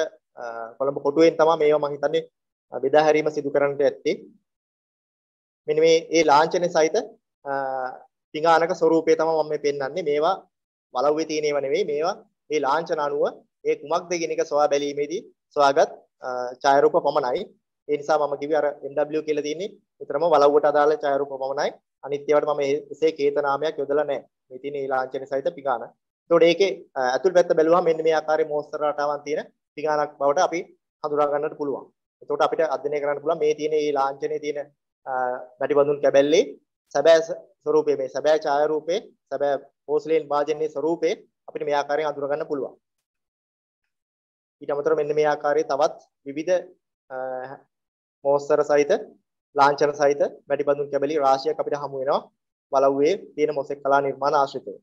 කොළඹ කොටුවෙන් තමයි මේවා මම හිතන්නේ බෙදා හැරීම සිදු කරන්නට ඇත්තේ. මෙන්න මේ ලාංඡනේ සහිත පිඟානක ස්වරූපය තමයි මම මේ පෙන්වන්නේ. මේවා වලව්වේ තියෙන ඒවා නෙවෙයි. මේවා මේ ලාංඡන අනුව ඒ කුමක්ද කියන එක සොයා බැලීමේදී සොයාගත් ඡායාරූප පමණයි. ඒ නිසා මම කිව්වේ අර MW කියලා තියෙන්නේ විතරම වලව්වට අදාළ ඡායාරූප පමණයි. අනිත් ඒවාට මම එසේ කේත නාමයක් යොදලා නැහැ. මේ තියෙන මේ ලාංඡන සහිත පිඟාන. එතකොට ඒකේ ඇතුල් පැත්ත බැලුවහම මෙන්න මේ ආකාරයේ මෝස්තර රටාවන් තියෙන පිඟානක් බවට අපි හඳුනා ගන්නට පුළුවන්. එතකොට අපිට අධ්‍යයනය කරන්න පුළුවන් මේ තියෙන මේ ලාංඡනයේ තියෙන මැටිබඳුන් කැබැල්ලේ සැබෑ ස්වරූපයේ මේ සැබෑ ඡායාරූපේ සැබෑ පෝස්ලේන් වාදනයේ ස්වරූපේ අපිට මේ ආකාරයෙන් අඳුර ගන්න පුළුවන්. ඊට අමතරව මෙන්න මේ ආකාරයේ තවත් විවිධ මෝස්තර සහිත ලාංඡන සහිත මැටිබඳුන් කැබලි රාශියක් අපිට හමු වෙනවා වලව්වේ තියෙන මොසෙක් කලා නිර්මාණ ආශ්‍රිතව.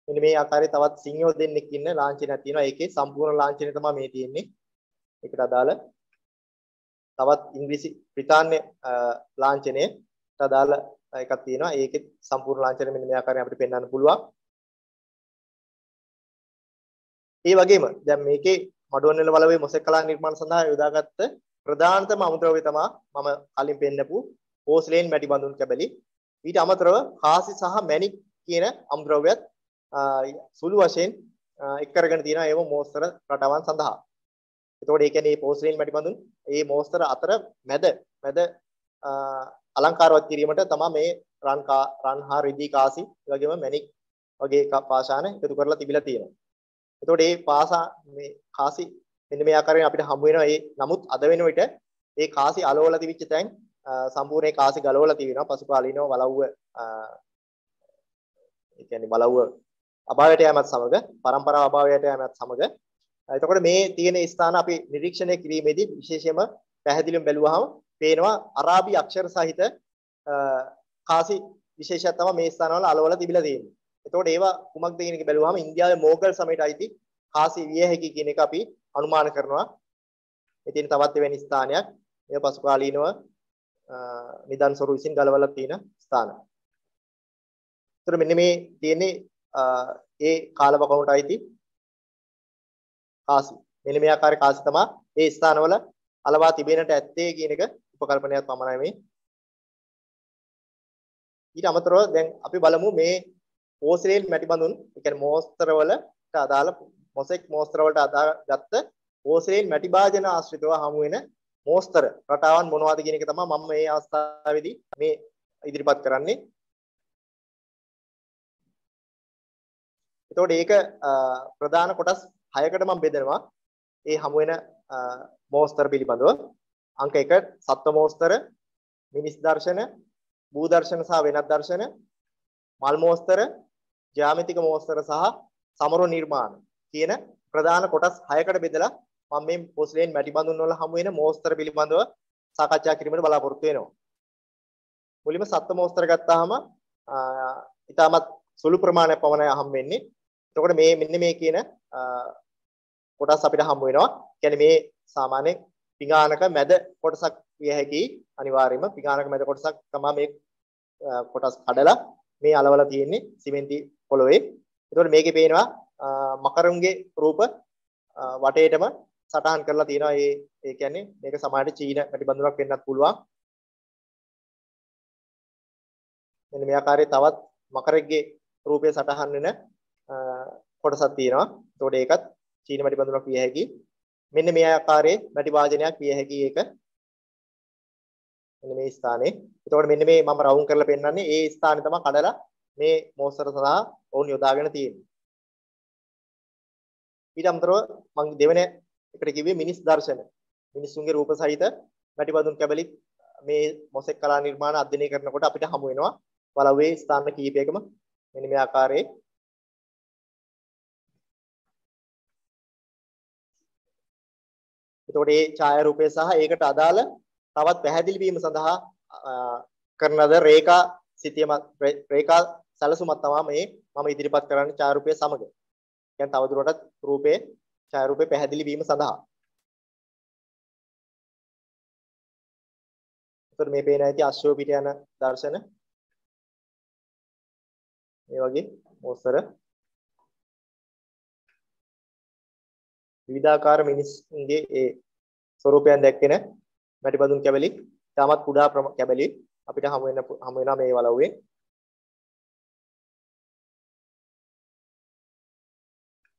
මෙන්න මේ ආකාරයේ තවත් සිංහයෝ දෙන්නෙක් ඉන්න ලාංඡනයක් තියෙනවා. ඒකේ සම්පූර්ණ ලාංඡනය තමයි මේ තියෙන්නේ. ඒකට අදාළ තවත් ඉංග්‍රීසි බ්‍රිතාන්‍ය ලාංඡනයට අදාළ එකක් තියෙනවා. ඒකේ සම්පූර්ණ ලාංඡනය මෙන්න මේ ආකාරයෙන් අපිට පෙන්වන්න පුළුවන්. ඒ වගේම දැන් මේකේ මඩුවන්වැල වලවේ මොසෙක් කලා නිර්මාණ සඳහා යොදාගත්ත ප්‍රධානතම අමුද්‍රව්‍ය තමයි මම කලින් පෙන්නපු පෝස්ලේන් මැටිබඳුන් කැබලි. ඊට අමතරව කාසි සහ මැණික් කියන අමුද්‍රව්‍යත් සුළු වශයෙන් එක් කරගෙන තියෙනවා ඒව මෝස්තර රටාවන් සඳහා. එතකොට ඒ කියන්නේ මේ පෝස්ලේන් මැටිබඳුන් මේ මෝස්තර අතර මැද අලංකාරවත් කිරීමට තමයි මේ රන් හා රිදී කාසි ඒ වගේම මැණික් වගේ පාෂාණ එකතු කරලා තිබිලා තියෙනවා. එතකොට මේ කාසි මෙන්න මේ ආකාරයෙන් අපිට හම්බ වෙනවා. නමුත් අද වෙන විට මේ කාසි අලවලා තිබිච්ච තැන් සම්පූර්ණයෙන් කාසි ගලවලා තියෙනවා. පසුකාලීනව වලව්ව ඒ කියන්නේ වලව්ව අභාවයට යෑමත් සමග පරම්පරාව අභාවයට යෑමත් සමග එතකොට මේ තියෙන ස්ථාන අපි නිරීක්ෂණය කිරීමේදී විශේෂයෙන්ම පැහැදිලිවම බැලුවාම පේනවා අරාබි අක්ෂර සහිත කාසි විශේෂයක් තමයි මේ ස්ථානවල අලවලා තිබිලා තියෙන්නේ. එතකොට ඒවා කුමක්ද කියන එක බැලුවාම ඉන්දියාවේ මෝගල් සමයට අයිති කාසි විය හැකි කියන එක අපි අනුමාන කරනවා. ඉතින් තවත් එවැනි ස්ථානයක් මේ පසුකාලීනව නිදන් සොරු විසින් ගලවලා තියෙන ස්ථාන. ඒතර මෙන්න මේ තියෙන්නේ ඒ කාලවකවුන්ට අයිති කාසි. මෙන්න මේ ආකාරයේ කාසි තමයි ඒ ස්ථානවල අලවා තිබෙන්නට ඇත්තේ කියන එක උපකල්පනයක් පමණයි මේ. ඊට අමතරව දැන් අපි බලමු මේ පෝස්ලේන් මැටිබඳුන් ඒ කියන්නේ මෝස්තර වලට අදාළ මොසෙක් මෝස්තර වලට අදාළ ගත්ත පෝස්ලේන් මැටි භාජන ආශ්‍රිතව හමු වෙන මෝස්තර රටාවන් මොනවද කියන එක තමයි මම මේ අවස්ථාවේදී මේ ඉදිරිපත් කරන්නේ. එතකොට ඒක ප්‍රධාන කොටස් 6කට මම බෙදනවා. ඒ හමු වෙන මෝස්තර පිළිබඳව අංක 1 සත්ව මෝස්තර, මිනිස් දර්ශන, භූ දර්ශන සහ වෙනත් දර්ශන, මල් මෝස්තර, ජ්‍යාමිතික මෝස්තර සහ සමරු නිර්මාණ කියන ප්‍රධාන කොටස් 6කට බෙදලා මම මේ පෝස්ලේන් මැටිබඳුන් වල හමු වෙන මෝස්තර පිළිබඳව සාකච්ඡා කිරීමට බලාපොරොත්තු වෙනවා. මුලින්ම සත්ව මෝස්තර ගත්තාම ඉතාමත් සුළු ප්‍රමාණයක් පමණයි හම් වෙන්නේ. එතකොට මෙන්න මේ කියන කොටස් අපිට හම්බ වෙනවා. කියන්නේ මේ සාමාන්‍ය පිඟානක මැද කොටසක් විය හැකි අනිවාර්යයෙන්ම පිඟානක මැද කොටසක් තමයි මේ කොටස් කඩලා මේ අලවලා තියෙන්නේ සිමෙන්ති පොළොවේ. එතකොට මේකේ පේනවා මකරුන්ගේ රූප වටේටම සටහන් කරලා තියෙනවා. ඒ කියන්නේ මේක සමානට චීන මැටි බඳුනක් වෙන්නත් පුළුවන්. මෙන්න මේ ආකාරයේ තවත් මකරෙක්ගේ රූපය සටහන් වෙන කොටසක් තියෙනවා. ඒතකොට ඒකත් චීන මැටි බඳුනක් විය හැකියි. මෙන්න මේ ආකාරයේ මැටි වාදනයක් විය හැකියි ඒක. මෙන්න මේ ස්ථානේ. එතකොට මෙන්න මේ මම රවුම් කරලා පෙන්නන්නේ ඒ ස්ථානේ තමයි කඩලා මේ මෝස්තර සඳහා වුන් යොදාගෙන තියෙන්නේ. ඊට අමතරව මම දෙවෙනි එකට කිව්වේ මිනිස් දර්ශන. මිනිසුන්ගේ රූප සහිත මැටි බඳුන් කැබලි මේ මොසෙක් කලා නිර්මාණ අධ්‍යයනය කරනකොට අපිට හමු වෙනවා වලව්වේ ස්ථාන කීපයකම මෙන්න මේ ආකාරයේ. එතකොට මේ ඡායාරූපය සහ ඒකට අදාළ තවත් පැහැදිලි වීම සඳහා කරන ලද රේඛා සිතියම රේඛා සැලසුමක් තමයි මේ මම ඉදිරිපත් කරන්නේ ඡායාරූපය සමග. දැන් තවදුරටත් රූපේ ඡායාරූපේ පැහැදිලි වීම සඳහා. එතකොට මේ පේන ඇති අශ්වය පිට යන දර්ශන මේ වගේ මොස්තර විවිධාකාර මිනිස්ගේ ඒ ස්වරූපයන් දැක්කෙන මැටිබඳුන් කැබලි තාමත් කුඩා කැබලි අපිට හමු වෙනවා මේ වලව්වේ.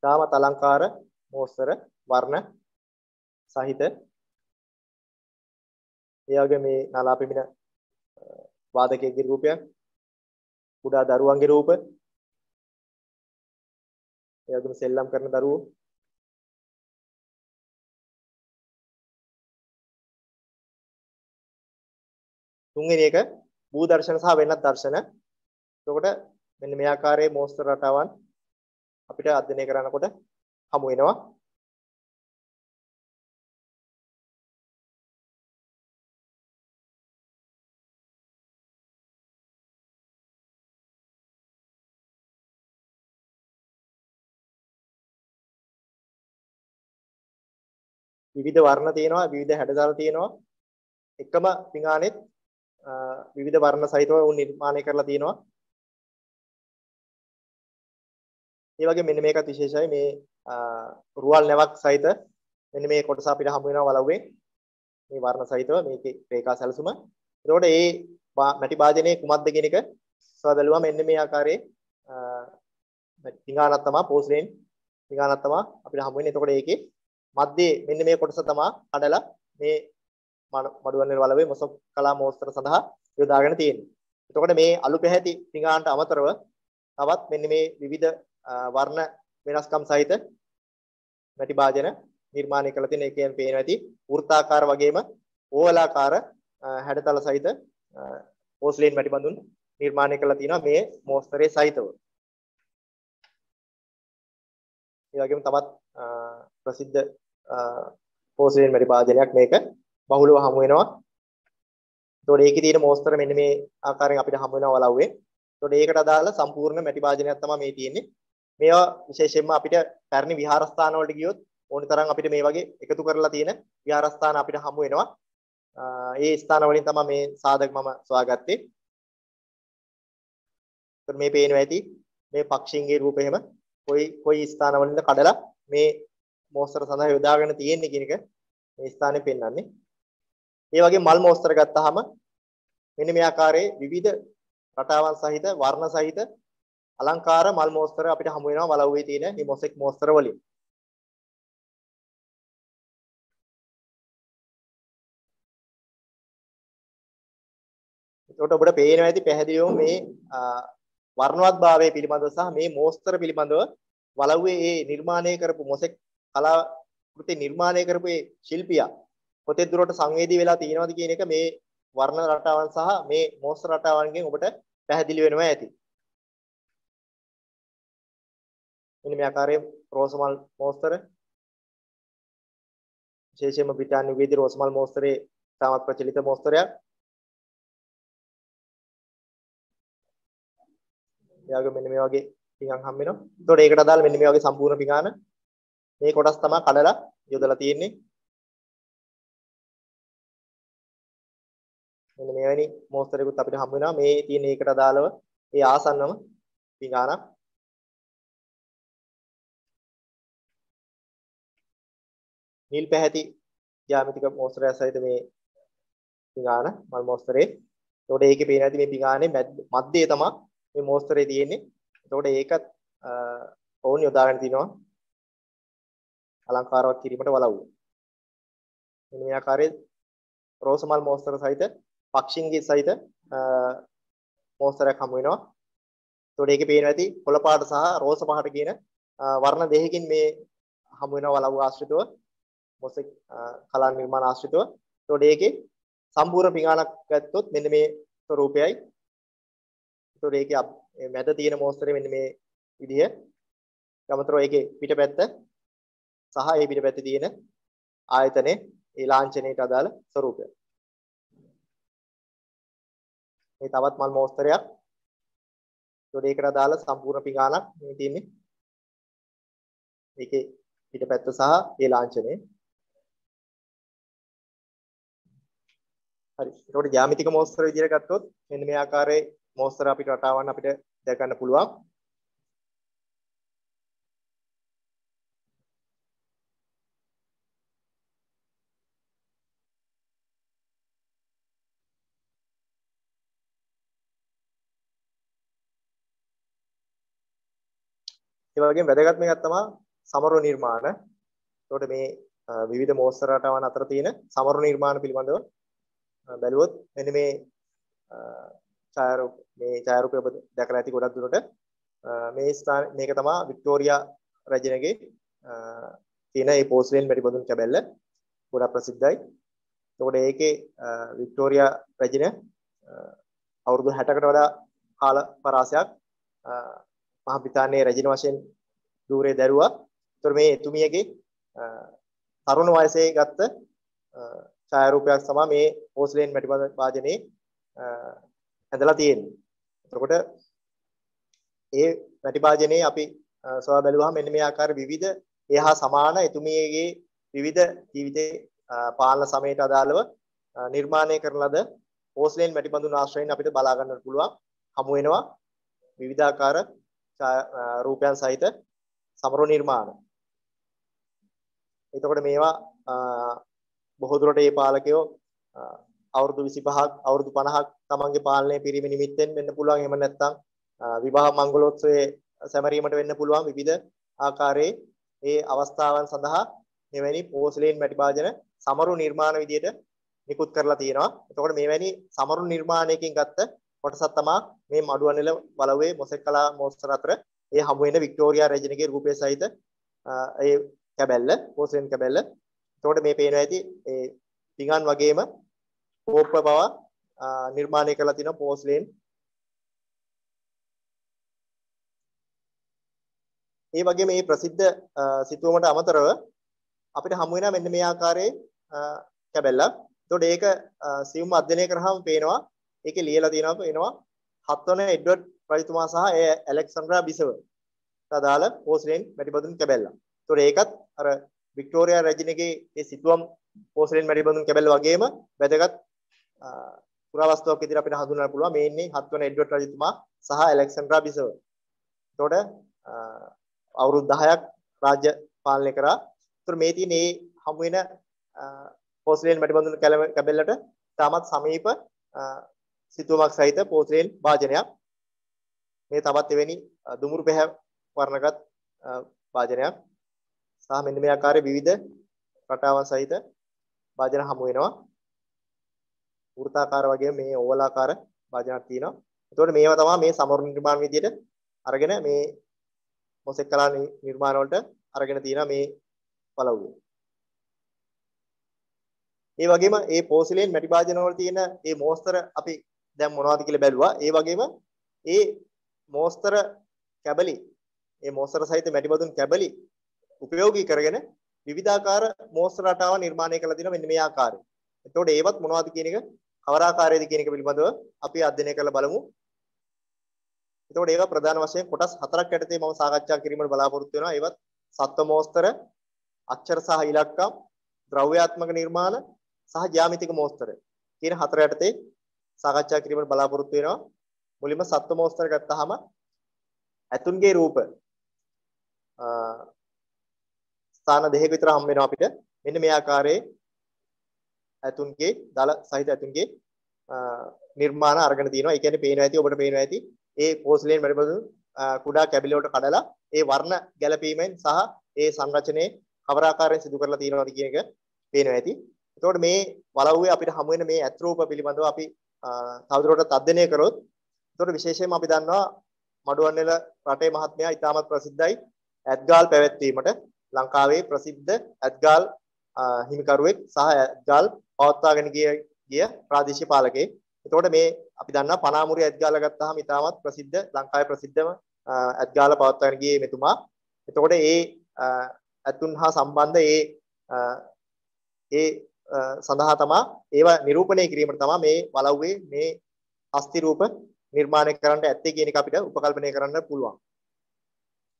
තාමත් අලංකාර මොස්තර වර්ණ සහිත ඒ වගේ මේ නලාපෙමින වාදකයේ රූපයක් කුඩා දරුවන්ගේ රූප ඒ වගේම සෙල්ලම් කරන දරුවෝ තුන්වෙනි එක භූ දර්ශන සහ වෙනත් දර්ශන. එතකොට මෙන්න මේ ආකාරයේ මොස්තර රටාවන් අපිට අධ්‍යයනය කරනකොට හමු වෙනවා. විවිධ වර්ණ තියෙනවා, විවිධ හැඩතල තියෙනවා. එකම පිඟානෙත් විවිධ වර්ණ සහිතව උන් නිර්මාණය කරලා තියෙනවා. ඒ වගේ මෙන්න මේකත් විශේෂයි මේ රුවල් නැවක් සහිත මෙන්න මේ කොටස අපිට හමු වෙනවා වලව්වේ. මේ වර්ණ සහිතව මේකේ රේඛා සැලසුම. එතකොට මේ මැටි භාජනයේ කුමක්ද කියන එක සොයා බැලුවා මෙන්න මේ ආකාරයේ පිඟානක් තමයි පෝස්ලේන් පිඟානක් තමයි අපිට හමු වෙන්නේ. එතකොට ඒකේ මැද්දේ මෙන්න මේ කොටස තමයි කඩලා මේ මඩුවන්වල වලවේ මොසොක් කලා මෝස්තර සඳහා යොදාගෙන තියෙන්නේ. එතකොට මේ අලු පැහැති පිඟානට අමතරව තවත් මෙන්න මේ විවිධ වර්ණ වෙනස්කම් සහිත මැටි භාජන නිර්මාණය කරලා තියෙන එකෙන් පේනවා ඇති වෘත්තාකාර වගේම ඕවලාකාර හැඩතල සහිත පෝස්ලේන් මැටි බඳුන් නිර්මාණය කරලා තියෙනවා මේ මෝස්තරයේ සහිතව. ඒ වගේම තවත් ප්‍රසිද්ධ පෝස්ලේන් මැටි භාජනයක් මේක බහුලව හමු වෙනවා. එතකොට ඒකේ තියෙන මෝස්තර මෙන්න මේ ආකාරයෙන් අපිට හමු වෙනවා වලව්වේ. එතකොට ඒකට අදාළ සම්පූර්ණ මැටි භාජනයක් තමයි මේ තියෙන්නේ. මේවා විශේෂයෙන්ම අපිට පැරණි විහාරස්ථාන වලට ගියොත් ඕනි තරම් අපිට මේ වගේ එකතු කරලා තියෙන විහාරස්ථාන අපිට හමු වෙනවා. ඒ ස්ථාන වලින් තමයි මේ සාධක මම සොයාගත්තේ. එතකොට මේ පේනවා ඇති මේ පක්ෂීන්ගේ රූප එහෙම කොයි ස්ථාන වලින්ද කඩලා මේ මෝස්තර සඳහා යොදාගෙන තියෙන්නේ කියන එක මේ ස්ථානේ පෙන්වන්නේ. ඒ වගේ මල් මෝස්තර ගත්තාම මෙන්න මේ ආකාරයේ විවිධ රටාවන් සහිත වර්ණ සහිත අලංකාර මල් මෝස්තර අපිට හමු වෙනවා වලව්වේ තියෙන මේ මොසෙක් මෝස්තර වලින්. ඒකට ඔබට පේනවා ඇති පැහැදිලිවම මේ වර්ණවත්භාවය පිළිබඳව සහ මේ මෝස්තර පිළිබඳව වලව්වේ මේ නිර්මාණය කරපු මොසෙක් කලා කෘති නිර්මාණය කරපු මේ ශිල්පියා කොතෙක් දුරට සංවේදී වෙලා තියෙනවද කියන එක මේ වර්ණ රටාවන් සහ මේ මෝස්තර රටාවන්ගෙන් ඔබට පැහැදිලි වෙනවා ඇති. මෙන්න මේ ආකාරයේ රෝසමල් මෝස්තර විශේෂයෙන්ම බ්‍රිතාන්‍ය යුගයේදී රෝසමල් මෝස්තරේ තාමත් ප්‍රචලිත මෝස්තරයක්. එයාගේ මෙන්න මේ වගේ පිඟන් හම් වෙනවා. එතකොට ඒකට අදාළ මෙන්න මේ වගේ සම්පූර්ණ පිඟාන මේ කොටස් තමයි කඩලා යොදලා තියෙන්නේ. මෙන්න මෙවැනි මෝස්තරයකුත් අපිට හම් වෙනවා. මේ තියෙන ඒකට අදාළව ඒ ආසන්නම පිඟානක්. නිල් පැහැති ජ්‍යාමිතික මෝස්තරය සහිත මේ පිඟාන මල් මෝස්තරේ. එතකොට ඒකේ පේන ඇති මේ පිඟානේ මැද්දේ තමයි මේ මෝස්තරේ තියෙන්නේ. එතකොට ඒකත් ඕන් යොදාගෙන තිනවා අලංකාරවත් කිරීමට වලව්ව. මෙන්න මේ ආකාරයේ රෝස මල් මෝස්තර සහිත පක්ෂින්ගේ සහිත මෝස්තරයක් හමු වෙනවා. එතකොට ඒකේ පේන ඇති කොළ පාට සහ රෝස පාට කියන වර්ණ දෙකකින් මේ හමු වෙන වලව්ව ආශ්‍රිතව මොසෙක් කලා නිර්මාණ ආශ්‍රිතව. එතකොට ඒකේ සම්පූර්ණ පිඟානක් ගත්තොත් මෙන්න මේ ස්වරූපයයි. එතකොට ඒකේ මැද තියෙන මෝස්තරේ මෙන්න මේ විදිය. ගමතරෝ ඒකේ පිටපැත්ත සහ ඒ පිටපැත්තේ තියෙන ආයතනයේ ඒ ලාංඡනයට අදාළ ස්වරූපය. මේ තවත් මල් මෝස්තරයක්. එතකොට ඒකට අදාළ සම්පූර්ණ පිඟානක් මේ තියෙන්නේ. ඒකේ පිටපැත්ත සහ ඒ ලාංඡනය. හරි. ඒකට ජ්‍යාමිතික මෝස්තර විදිහට ගත්තොත් මෙන්න මේ ආකාරයේ මෝස්තර අපිට රටාවන් අපිට දැක ගන්න පුළුවන්. ඒ වගේම වැදගත්ම එකක් තමයි සමරු නිර්මාණ. ඒකට මේ විවිධ මෝස්තර රටාවන් අතර තියෙන සමරු නිර්මාණ පිළිබඳව බැලුවොත් මෙන්න මේ ඡායාරූපය ඔබ දැකලා ඇති ගොඩක් දුරට මේ ස්ථාන මේක තමයි වික්ටෝරියා රජුගේ තියෙන මේ පෝස්ලේන් මැටිබඳුන් කැබැල්ල ගොඩක් ප්‍රසිද්ධයි. එතකොට ඒකේ වික්ටෝරියා රජුන අවුරුදු 60කට වඩා කාල පරාසයක් මහ බ්‍රිතාන්‍යයේ රජින වශයෙන් ධූරේ දැරුවා. ඒතර මේ එතුමියගේ තරුණ වයසේ ගත්ත ඡායාරූපයක් තමයි මේ පෝස්ලේන් මැටි වාදනයේ ඇඳලා තියෙන්නේ. එතකොට ඒ මැටි වාදනයේ අපි සොයා බැලුවාම මෙන්න මේ ආකාර විවිධ එහා සමාන එතුමියගේ විවිධ ජීවිතේ පාලන සමයට අදාළව නිර්මාණය කරන ලද පෝස්ලේන් මැටි බඳුන් ආශ්‍රයෙන් අපිට බලා ගන්නට පුළුවන් හමු වෙනවා විවිධාකාර රූපයන් සහිත සමරු නිර්මාණ. එතකොට මේවා බොහෝ දුරට මේ පාලකයෝ අවුරුදු 25ක් අවුරුදු 50ක් තමන්ගේ පාලනය පිරීම නිමිත්තෙන් වෙන්න පුළුවන්. එහෙම නැත්නම් විවාහ මංගලෝත්සවයේ සැමරීමට වෙන්න පුළුවන්. විවිධ ආකාරයේ මේ අවස්ථාවන් සඳහා මෙවැනි පෝස්ලේන් මැටි භාජන සමරු නිර්මාණ විදියට නිකුත් කරලා තියෙනවා. එතකොට මේවැනි සමරු නිර්මාණයකින් ගත්ත කොටසක් තමයි මේ මඩුවන්නෙල වලව්වේ මොසෙක් කලා මෝස්තර අතර ඒ හමු වෙන වික්ටෝරියා රජුගේ රූපය සහිත ඒ කැබැල්ල පෝස්ලේන් කැබැල්ල. එතකොට මේ පේනවා ඇති ඒ පිඟන් වගේම කෝප්ප බව නිර්මාණය කරලා තියෙන පෝස්ලේන්. ඒ වගේම මේ ප්‍රසිද්ධ සිතුවමට අමතරව අපිට හමු වෙනා මෙන්න මේ ආකාරයේ කැබැල්ලක්. එතකොට ඒක සියුම් අධ්‍යයනය කරාම පේනවා ඒකේ ලියලා තියෙනවා පේනවා 7 වන එඩ්වඩ් රජතුමා සහ ඒ ඇලෙක්සැන්ඩ්‍රා බිසව අදාළ පෝස්ලේන් මැටිබඳුන් කැබැල්ලක්. එතකොට ඒකත් අර වික්ටෝරියා රජුගේ ඒ සිතුවම් පෝස්ලේන් මැටිබඳුන් කැබැල්ල වගේම වැදගත් පුරාවස්තුවක් විදිහට අපිට හඳුන්වන්න පුළුවන්. මේ ඉන්නේ 7 වන එඩ්වඩ් රජතුමා සහ ඇලෙක්සැන්ඩ්‍රා බිසව. එතකොට අවුරුදු 10ක් රාජ්‍ය පාලනය කරා. ඒතර මේ තියෙන මේ හමු වෙන පෝස්ලේන් මැටිබඳුන් කැබැල්ලට තාමත් සමීප සිතුවමක් සහිත පෝස්ලේන් වාදනයක්. මේ තවත් එවැනි දුමුරු පැහැ වර්ණගත් වාදනයක්. සහ මෙන්න මේ ආකාරයේ විවිධ රටාවන් සහිත වාදන හමු වෙනවා. වෘත්තාකාර වගේම මේ ඕවලාකාර වාදනක් තියෙනවා. එතකොට මේවා තමයි මේ සමරු නිර්මාණ විදියට අරගෙන මේ මොසෙක් කලා නිර්මාණ වලට අරගෙන තියෙනවා මේ වලව්ව. ඒ වගේම මේ පෝස්ලේන් මැටි වාදන වල තියෙන මේ මෝස්තර අපි දැන් මොනවද කියලා බැලුවා. ඒ වගේම මේ මෝස්තර කැබලි මේ මෝස්තර සහිත මැටිබඳුන් කැබලි උපයෝගී කරගෙන විවිධාකාර මෝස්තර රටාවන් නිර්මාණය කරලා තියෙනවා මෙන්න මේ ආකාරයෙන්. එතකොට ඒවත් මොනවද කියන එක කවර ආකාරයේද කියන එක පිළිබඳව අපි අධ්‍යයනය කරලා බලමු. එතකොට ඒවා ප්‍රධාන වශයෙන් කොටස් 4ක් යටතේ මම සාකච්ඡා කිරීමට බලාපොරොත්තු වෙනවා. ඒවත් සත්ව මෝස්තර, අක්ෂර සහ ඉලක්කම්, ද්‍රව්‍යාත්මක නිර්මාණ සහ ජ්‍යාමිතික මෝස්තර කියන 4 යටතේ සාකච්ඡා කිරීමට බලාපොරොත්තු වෙනවා. මුලින්ම සත්ව මෝස්තර ගත්තාම ඇතුන්ගේ රූප ස්ථාන දෙකක විතර හම් වෙනවා අපිට මෙන්න මේ ආකාරයේ ඇතුන්ගේ දල සහිත ඇතුන්ගේ නිර්මාණ අරගෙන තියෙනවා. ඒ කියන්නේ පේනවා ඇති ඔබට පේනවා ඇති ඒ පෝස්ලින් මැඩබදු කුඩා කැබිලි වලට කඩලා ඒ වර්ණ ගැලපීමෙන් සහ ඒ සංරචනයේ කවර ආකාරයෙන් සිදු කරලා තියෙනවද කියන එක පේනවා ඇති. එතකොට මේ වලව්වේ අපිට හමු වෙන මේ ඇත් රූප පිළිබඳව අපි තවදුරටත් අධ්‍යයනය කරොත් එතකොට විශේෂයෙන්ම අපි දන්නවා මඩුවන්නෙල රටේ මහත්මයා ඉතාමත් ප්‍රසිද්ධයි ඇත්ගාල් පැවැත්වීමට. ලංකාවේ ප්‍රසිද්ධ ඇත්ගාල් හිමිකරුවෙක් සහ ඇත්ගාල් පවත්වාගෙන ගිය ප්‍රාදේශීය පාලකයෙක්. එතකොට මේ අපි දන්නා පනාමුරේ ඇත්ගාල ගත්තාම ඉතාමත් ප්‍රසිද්ධ ලංකාවේ ප්‍රසිද්ධම ඇත්ගාල පවත්වාගෙන ගියේ මෙතුමා. එතකොට ඒ ඇතුන් හා සම්බන්ධ ඒ සඳහා තමයි ඒවා නිරූපණය කිරීමට තමයි මේ වලව්වේ මේ අස්ති රූප නිර්මාණය කරන්න ඇත්තේ කියන එක අපිට උපකල්පනය කරන්න පුළුවන්.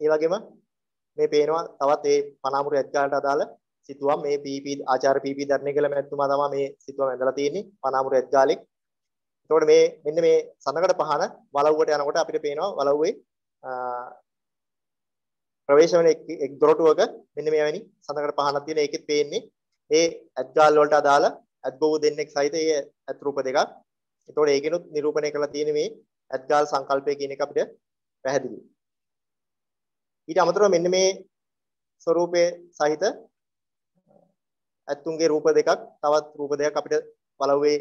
ඒ වගේම මේ පේනවා තවත් ඒ පනාමුරු ඇත්ගාලට අදාළ සිතුවම් මේ පීපී ආචාර්ය පීපී ධර්ණිකල මැතිතුමා තමයි මේ සිතුවම් ඇඳලා තියෙන්නේ පනාමුරු ඇත්ගාලේ. එතකොට මේ මෙන්න මේ සඳකඩ පහන වලව්වට යනකොට අපිට පේනවා වලව්වේ ප්‍රවේශ වෙන එක් දොරටුවක මෙන්න මේ වැනි සඳකඩ පහනක් තියෙන. ඒකෙත් පේන්නේ ඒ ඇත්ගාල් වලට අදාළ ඇත්බොහෝ දෙන්නෙක් සහිත ඒ ඇත් රූප දෙකක්. එතකොට ඒකිනුත් නිරූපණය කරලා තියෙන මේ ඇත්ගාල් සංකල්පය කියන එක අපිට පැහැදිලියි. ඊට අමතරව මෙන්න මේ ස්වරූපයේ සහිත ඇත්තුන්ගේ රූප දෙකක් තවත් රූප දෙකක් අපිට වලව්වේ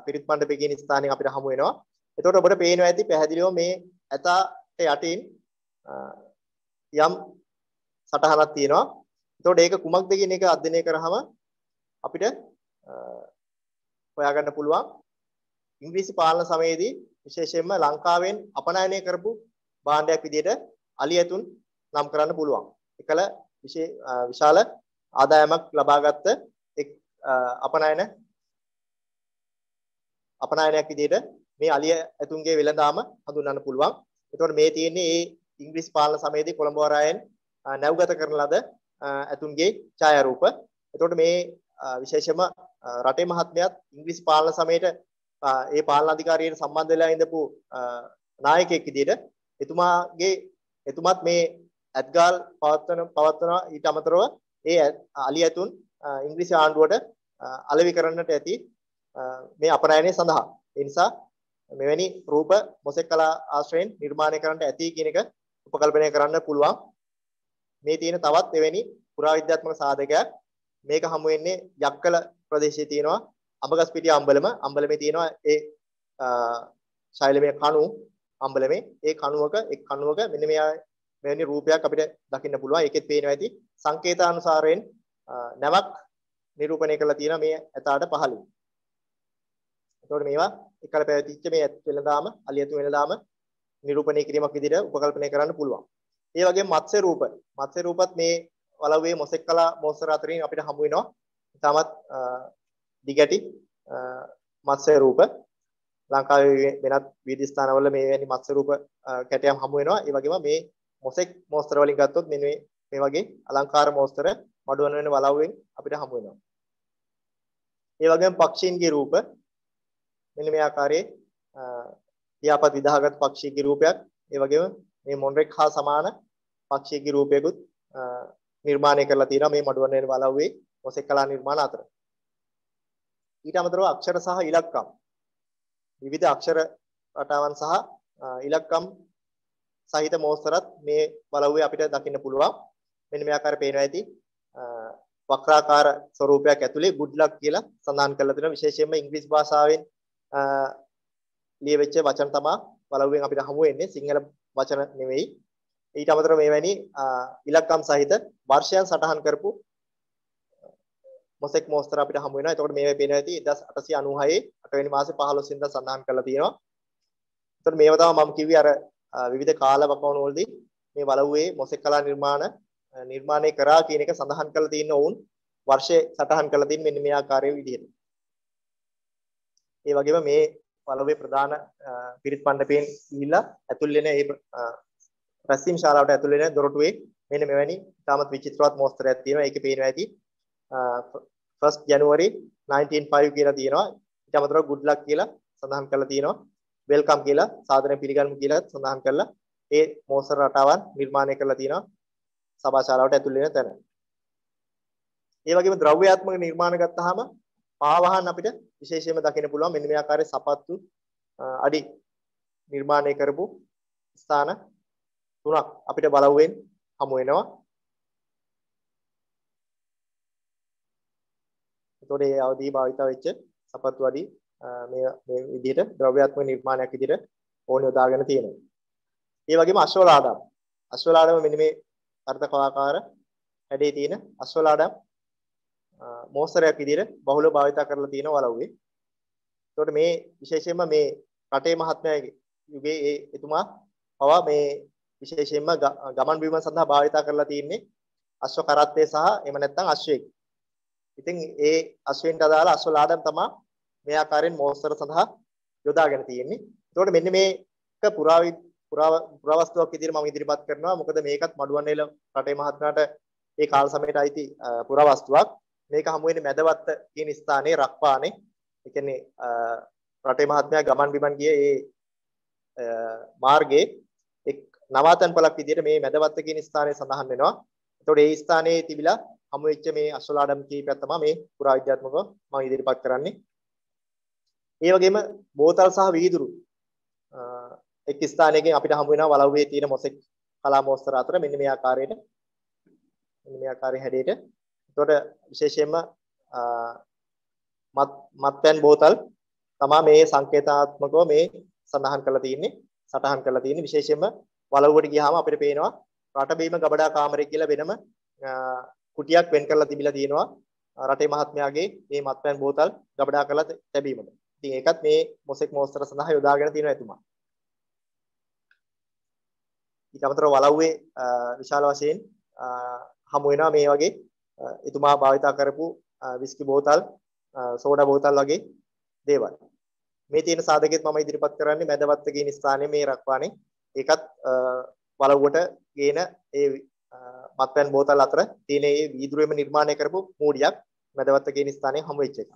පිරිත් මණ්ඩපයේ කියන ස්ථානයෙන් අපිට හමු වෙනවා. එතකොට ඔබට පේනවා ඇති පැහැදිලිව මේ ඇතාට යටින් යම් සටහනක් තියෙනවා. එතකොට ඒක කුමක්ද කියන එක අධ්‍යයනය කරාම අපිට හොයාගන්න පුළුවන් ඉංග්‍රීසි පාලන සමයේදී විශේෂයෙන්ම ලංකාවෙන් අපනයනය කරපු භාණ්ඩයක් විදිහට අලි ඇතුන් නම් කරන්න පුළුවන්. එකල විශාල ආදායමක් ලබාගත් එක් අපනයනයක් විදිහට මේ අලි ඇතුන්ගේ වෙළඳාම හඳුන්වන්න පුළුවන්. එතකොට මේ තියෙන්නේ ඒ ඉංග්‍රීසි පාලන සමයේදී කොළඹ වරායෙන් නැව්ගත කරන ලද ඇතුන්ගේ ඡායාරූප. එතකොට මේ විශේෂයෙන්ම රටේ මහත්මයාත් ඉංග්‍රීසි පාලන සමයේට ඒ පාලන අධිකාරියට සම්බන්ධ වෙලා ඉඳපු නායකයෙක් විදිහට එතුමත් මේ ඇත්ගාල් පවත්වන ඊට අමතරව ඒ අලි ඇතුන් ඉංග්‍රීසි ආණ්ඩුවට අලෙවි කරන්නට ඇති මේ අපනයනය සඳහා. ඒ නිසා මෙවැනි රූප මොසෙක් කලා ආශ්‍රයෙන් නිර්මාණය කරන්නට ඇති කියන එක උපකල්පනය කරන්න පුළුවන්. මේ තියෙන තවත් එවැනි පුරාවිද්‍යාත්මක සාධකයක් මේක හමු වෙන්නේ යක්කල ප්‍රදේශයේ තියෙනවා අඹගස්පිටිය අම්බලමේ තියෙනවා ඒ ශෛලමය කණු අම්බලමේ ඒ කණුවක එක් කණුවක මෙන්න මෙවැනි රූපයක් අපිට දකින්න පුළුවන්. ඒකෙත් පේනවා ඇති සංකේතානුසාරයෙන් නැවක් නිරූපණය කරලා තියෙනවා මේ ඇතාට පහළින්. එතකොට මේවා එකල පැවතිච්ච මේ වෙළඳාම අලියතු වෙළඳාම නිරූපණය කිරීමක් විදිහට උපකල්පනය කරන්න පුළුවන්. ඒ වගේම මත්ස්‍ය රූපත් මේ වලව්වේ මොසෙක් කලා මෝස්තර අතරින් අපිට හමු වෙනවා. තාමත් දිගටි මත්ස්‍ය රූප ලංකාවේ වෙනත් විවිධ ස්ථානවල මේ වැනි මත්ස්‍ය රූප කැටයම් හමු වෙනවා. ඒ වගේම මේ මොසෙක් මෝස්තර වලින් ගත්තොත් මෙන්න මේ වගේ අලංකාර මෝස්තර මඩුවන් වෙන වලව්වෙන් අපිට හමු වෙනවා. ඒ වගේම පක්ෂීන්ගේ රූප මෙන්න මේ ආකාරයේ පියාපත් විදාගත් පක්ෂීන්ගේ රූපයක්. ඒ වගේම මේ මොන්රෙක් හා සමාන පක්ෂීන්ගේ රූපයකුත් නිර්මාණය කරලා තියෙනවා මේ මඩුවන් වෙන වලව්වේ මොසෙක් කලා නිර්මාණ අතර. ඊට අමතරව අක්ෂර සහ ඉලක්කම් විවිධ අක්ෂර රටාවන් සහ ඉලක්කම් සහිත මෝස්තරත් මේ වලව්වේ අපිට දකින්න පුළුවන්. මෙන්න මේ ආකාරය පේනවා ඇති වක්‍රාකාර ස්වරූපයක් ඇතුලේ good luck කියලා සඳහන් කරලා තියෙනවා. විශේෂයෙන්ම ඉංග්‍රීසි භාෂාවෙන් ලියවෙච්ච වචන තමයි වලව්වෙන් අපිට හමු වෙන්නේ. සිංහල වචන නෙවෙයි. ඊට අමතරව මේවැනි ඉලක්කම් සහිත වර්ෂයන් සටහන් කරපු මොසෙක් මෝස්තර අපිට හමු වෙනවා. එතකොට මේවා පේනවා ඇති 1896 8 වෙනි මාසේ 15 වෙනිදා සඳහන් කරලා තියෙනවා. එතකොට මේව තමයි මම කිව්වේ අර විවිධ කාල වකවානු වලදී මේ වලව්වේ මොසෙක් කලා නිර්මාණය කරා කියන එක සඳහන් කරලා තියෙන වුන් වර්ෂයේ සටහන් කරලා තියෙන මෙන්න මේ ආකාරයේ විදිහට. ඒ වගේම මේ වලව්වේ ප්‍රධාන පිරිත් මණ්ඩපයෙන් ගිහිල්ලා ඇතුල් වෙන ඒ රැස්වීම ශාලාවට ඇතුල් වෙන දොරටුවේ මෙන්න මෙවැනි තාමත් විචිත්‍රවත් මෝස්තරයක් තියෙනවා. ඒකේ පේනවා ඇති 1st January 1905 කියලා තියෙනවා. ඊට අමතරව good luck කියලා සඳහන් කරලා තියෙනවා. welcome කියලා සාදරයෙන් පිළිගන්මු කියලා සඳහන් කරලා ඒ මෝස්තර රටාවන් නිර්මාණය කරලා තියෙනවා සභා ශාලාවට ඇතුල් වෙන තැන. ඒ වගේම ද්‍රව්‍යාත්මක නිර්මාණ ගත්තාම පාවහන් අපිට විශේෂයෙන්ම දකින්න පුළුවන් මෙන්න මේ ආකාරයේ සපත්තු අඩි නිර්මාණය කරපු ස්ථාන තුනක් අපිට බලවෙන් හමු වෙනවා. එතකොට ඒ අවදී භාවිත වෙච්ච සපත්තු අඩි මේ විදිහට ද්‍රව්‍යාත්මක නිර්මාණයක් විදිහට ඕනේ යොදාගෙන තියෙනවා. ඒ වගේම අශ්වලාඩම්. අශ්වලාඩම මෙන්න මේ අර්ධකවාකාර හැඩේ තියෙන අශ්වලාඩම් මෝස්තරයක් විදිහට බහුල භාවිත කරලා තියෙන වලව්වේ. එතකොට මේ විශේෂයෙන්ම මේ රටේ මහත්මයාගේ යුගයේ එතුමා පවා මේ විශේෂයෙන්ම ගමන් බිමන් සඳහා භාවිත කරලා තියෙන්නේ අශ්ව කරත්තේ සහ එහෙම නැත්නම් අශ්වයෙක්. ඉතින් ඒ අශ්වයන්ට අදාළ අශ්වලාඩම් තමයි මේ ආකාරයෙන් මෝස්තර සඳහා යොදාගෙන තියෙන්නේ. එතකොට මෙන්න මේක පුරාවස්තුවක් විදිහට මම ඉදිරිපත් කරනවා. මොකද මේකත් මඩුවන්වැල රටේ මහත්මයාට ඒ කාල සමයට අයිති පුරාවස්තුවක්. මේක හමු වෙන්නේ මැදවත්ත කියන ස්ථානයේ රක්වානේ. ඒ කියන්නේ රටේ මහත්මයා ගමන් බිමන් ගියේ ඒ මාර්ගයේ එක් නවාතන් පළක් විදිහට මේ මැදවත්ත කියන ස්ථානයේ සඳහන් වෙනවා. එතකොට ඒ ස්ථානයේ තිබිලා හමු වෙච්ච මේ අශ්වලාඩම් කීපයක් තමයි මේ පුරාවිද්‍යාත්මකව මම ඉදිරිපත් කරන්නේ. ඒ වගේම බෝතල් සහ වීදුරු එක් ස්ථානයකින් අපිට හමු වෙනවා වලව්වේ තියෙන මොසෙක් කලා මෝස්තර අතර මෙන්න මේ ආකාරයට මෙන්න මේ ආකාරයේ හැඩයට. එතකොට විශේෂයෙන්ම මත්පැන් බෝතල් තමයි මේ සංකේතාත්මකව මේ සඳහන් කරලා තියෙන්නේ සටහන් කරලා තියෙන්නේ. විශේෂයෙන්ම වලව්වට ගියාම අපිට පේනවා රටබීම ගබඩා කාමරය කියලා වෙනම කුටියක් වෙන් කරලා තිබිලා තියෙනවා රටේ මහත්මයාගේ මේ මත්පැන් බෝතල් ගබඩා කරලා තැබීමට. ඉතින් ඒකත් මේ මොසෙක් මෝස්තර සඳහා යොදාගෙන තියෙනවා එතුමා. ඊට අමතරව වලව්වේ විශාල වශයෙන් හමු වෙනවා මේ වගේ එතුමා භාවිත කරපු විස්කි බෝතල්, සෝඩා බෝතල් වගේ දේවල්. මේ තියෙන සාධකෙත් මම ඉදිරිපත් කරන්නේ මැදවත්ත කියන ස්ථානයේ මේ රක්වානේ. ඒකත් වලව්වට ගේන ඒ මත්පැන් බෝතල් අතර තියෙන ඒ වීදුරුවෙම නිර්මාණය කරපු මූඩියක් මැදවත්ත කියන ස්ථානයේ හමු වෙච්ච එක.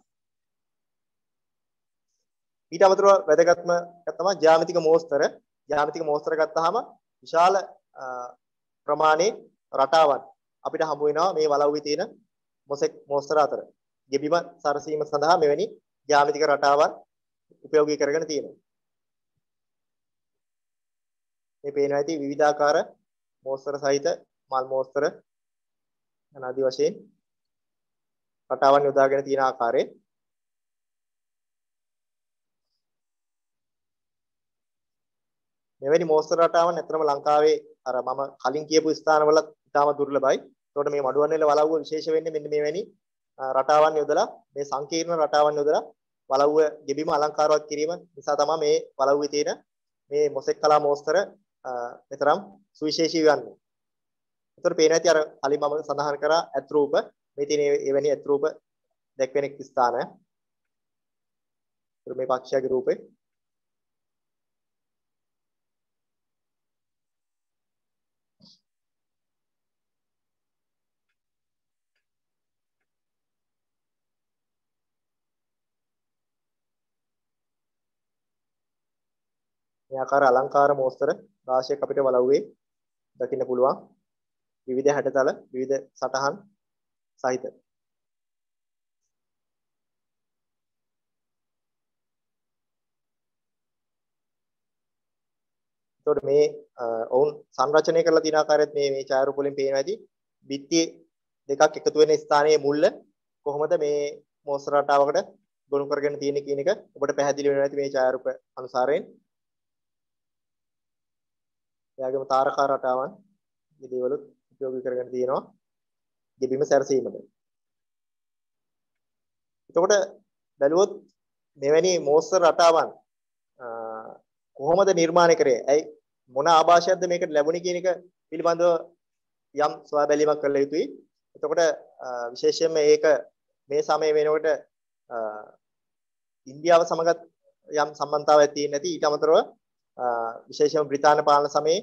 ඊට අමතරව වැදගත්ම තමයි ජ්‍යාමිතික මෝස්තර. ජ්‍යාමිතික මෝස්තර ගත්තාම විශාල ප්‍රමාණයේ රටාවන් අපිට හමු වෙනවා මේ වලව්වේ තියෙන මොසෙක් මෝස්තර අතර. ගෙබිම සරසීම සඳහා මෙවැනි ජ්‍යාමිතික රටාවන් උපයෝගී කරගෙන තියෙනවා. මේ පේනවා ඇති විවිධාකාර මෝස්තර සහිත මල් මෝස්තර අනාදි වශයෙන් රටාවන් යොදාගෙන තියෙන ආකාරය. මෙවැනි මෝස්තර රටාවන් ඇත්තම ලංකාවේ අර මම කලින් කියපු ස්ථානවල ඉතාම දුර්ලභයි. ඒකට මේ මඩුවන්වැල වලව්ව විශේෂ වෙන්නේ මෙන්න මෙවැනි රටාවන් යොදලා මේ සංකීර්ණ රටාවන් යොදලා වලව්ව ගෙබිම අලංකාරවත් කිරීම නිසා තමයි මේ වලව්වේ තියෙන මේ මොසෙක් කලා මෝස්තර මෙතරම් සුවිශේෂී වන්නේ. ඒතර පේනවා ඇති අර කලින් මම සඳහන් කරා ඇත් රූප මේ තියෙන එවැනි ඇත් රූප දැක්වෙන එක් ස්ථානය. ඒතර මේ පක්ෂයාගේ රූපේ මේ ආකාර අලංකාර මෝස්තර රාශියක් අපිට වලව්වේ දකින්න පුළුවන්. විවිධ හැඩතල, විවිධ සටහන් සහිත. එතකොට මේ ඔවුන් සංරචනය කරලා තියෙන ආකාරයත් මේ ඡායාරූප වලින් පේනවා ඇති. බිත්ති දෙකක් එකතු වෙන ස්ථානයේ මුල්ල කොහොමද මේ මෝස්තර රටාවකට ගොනු කරගෙන තියෙන්නේ කියන එක ඔබට පැහැදිලි වෙනවා ඇති මේ ඡායාරූප අනුසාරයෙන්. එයාගේම තාරකා රටාවන් මේ දේවලුත් උපයෝගී කරගෙන තියෙනවා ගෙබිම සැරසීමට. එතකොට බැලුවොත් මෙවැනි මෝස්තර රටාවන් කොහොමද නිර්මාණය කරේ? ඇයි මොන ආభాෂයක්ද මේකට ලැබුණේ කියන එක පිළිබඳව යම් සොයා බැලීමක් කළ යුතුයි. එතකොට විශේෂයෙන්ම මේක මේ සමය වෙනකොට ඉන්දියාව සමගත් යම් සම්බන්ධතාවයක් තියෙන්නේ නැති ඊට අමතරව විශේෂයෙන්ම බ්‍රිතාන්‍ය පාලන සමයේ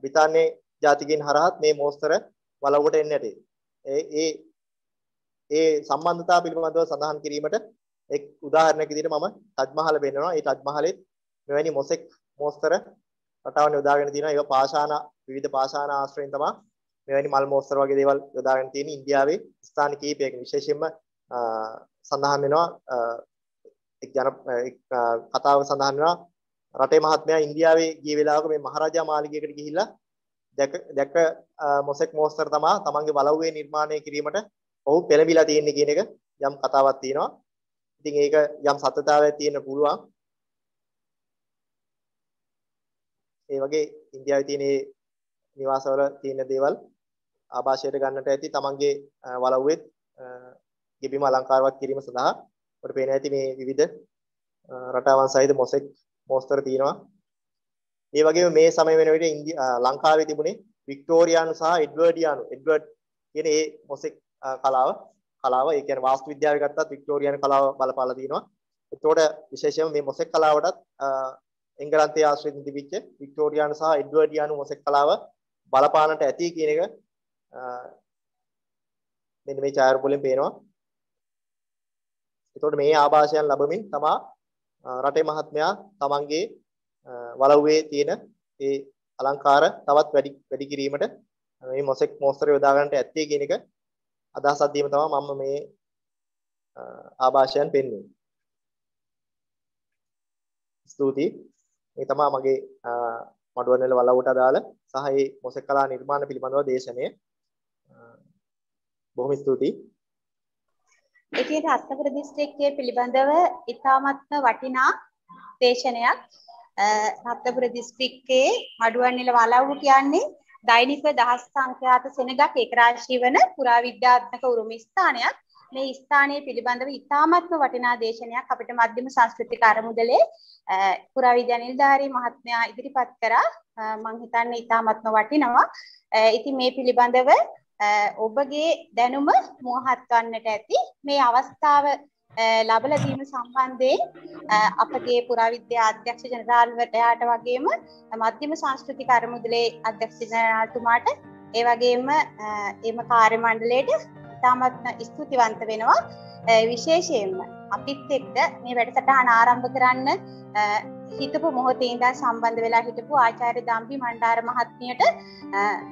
බ්‍රිතාන්‍ය ජාතිකයන් හරහත් මේ මෝස්තර වලව්වට එන්නේ නැටි. ඒ සම්බන්ධතාව පිළිබඳව සඳහන් කිරීමට එක් උදාහරණයක් විදිහට මම ටජ් මහල පෙන්නනවා. ඒ ටජ් මහලෙත් මෙවැනි මොසෙක් මෝස්තර රටාවන් යොදාගෙන තියෙනවා. ඒක පාෂාණ විවිධ පාෂාණ ආශ්‍රයෙන් තමයි මෙවැනි මල් මෝස්තර වගේ දේවල් යොදාගෙන තියෙන ඉන්දියාවේ ස්ථාන කීපයක විශේෂයෙන්ම සඳහන් වෙනවා කතාවක සඳහන් වෙනවා රටේ මහත්මයා ඉන්දියාවේ ගිය වෙලාවක මේ මහරජා මාලිගයකට ගිහිල්ලා දැක මොසෙක් මෝස්තර තමයි තමන්ගේ වලව්වේ නිර්මාණය කිරීමට ඔහු පෙළඹිලා තියෙන්නේ කියන එක යම් කතාවක් තියෙනවා. ඉතින් ඒක යම් සත්‍යතාවයක් තියෙන්න පුළුවන්. ඒ වගේ ඉන්දියාවේ තියෙන නිවාසවල තියෙන දේවල් ආభాෂයට ගන්නට ඇති තමන්ගේ වලව්වේ ගෙබිම අලංකාරවත් කිරීම සඳහා අපිට පේන ඇති මේ විවිධ රටාවන් සහිත මොසෙක් මෝස්තර තියෙනවා. ඒ වගේම මේ සමය වෙන විට ලංකාවේ තිබුණේ වික්ටෝරියානු සහ එඩ්වර්ඩ් කියන මේ මොසෙක් කලාව ඒ කියන්නේ වාස්තු විද්‍යාවේ ගත්තත් වික්ටෝරියානු කලාව බලපාලා තියෙනවා. ඒතකොට විශේෂයෙන්ම මේ මොසෙක් කලාවටත් එංගලන්තයේ ආශ්‍රිතව තිබිච්ච වික්ටෝරියානු සහ එඩ්වර්ඩියානු මොසෙක් කලාව බලපානට ඇති කියන එක මෙන්න මේ ඡායාරූපවලින් පේනවා. ඒතකොට මේ ආభాෂයන් ලැබමින් තමා රටේ මහත්මයා තමන්ගේ වලව්වේ තියෙන ඒ අලංකාර තවත් වැඩි කිරීමට මේ මොසෙක් මෝස්තර යොදා ගන්නට ඇත්තේ කියන එක අදහසක් දීම තමයි මම මේ ආభాෂයන් පෙන්වන්නේ. ස්තුතියි. මේ තමයි මගේ මඩුවන්වැල වලව්වට අදාළ සහ මේ මොසෙක් කලා නිර්මාණ පිළිබඳව දේශනය. බොහොම ස්තුතියි. ඒකේ රත්නපුර දිස්ත්‍රික්කයේ පිළිබඳව ඉතාමත්ම වටිනා දේශනයක්. රත්නපුර දිස්ත්‍රික්කයේ මඩුවන්වැල වලව්ව කියන්නේ දෛනික දහස් සංඛ්‍යාත සෙනගක් ඒකරාශී වන පුරාවිද්‍යාත්මක උරුම ස්ථානයක්. මේ ස්ථානයේ පිළිබඳව ඉතාමත්ම වටිනා දේශනයක් අපිට මධ්‍යම සංස්කෘතික අරමුදලේ පුරාවිද්‍යා නිලධාරී මහත්මයා ඉදිරිපත් කරා. මම හිතන්නේ ඉතාමත්ම වටිනවා. ඉතින් මේ පිළිබඳව ඔබගේ දැනුම මුවහත් වන්නට ඇති. මේ අවස්ථාව ලබලා දීම සම්බන්ධයෙන් අපගේ පුරාවිද්‍යා අධ්‍යක්ෂ ජනරාල්වරයාට වගේම මධ්‍යම සංස්කෘතික අරමුදලේ අධ්‍යක්ෂ ජනරාල්තුමාට ඒ වගේම එම කාර්ය මණ්ඩලයට ඉතාමත්ම ස්තුතිවන්ත වෙනවා. විශේෂයෙන්ම අපිත් එක්ක මේ වැඩසටහන ආරම්භ කරන්න හිතපු මොහොතේ ඉඳන් සම්බන්ධ වෙලා හිටපු ආචාර්ය දම්පි මණ්ඩාර මහත්මියට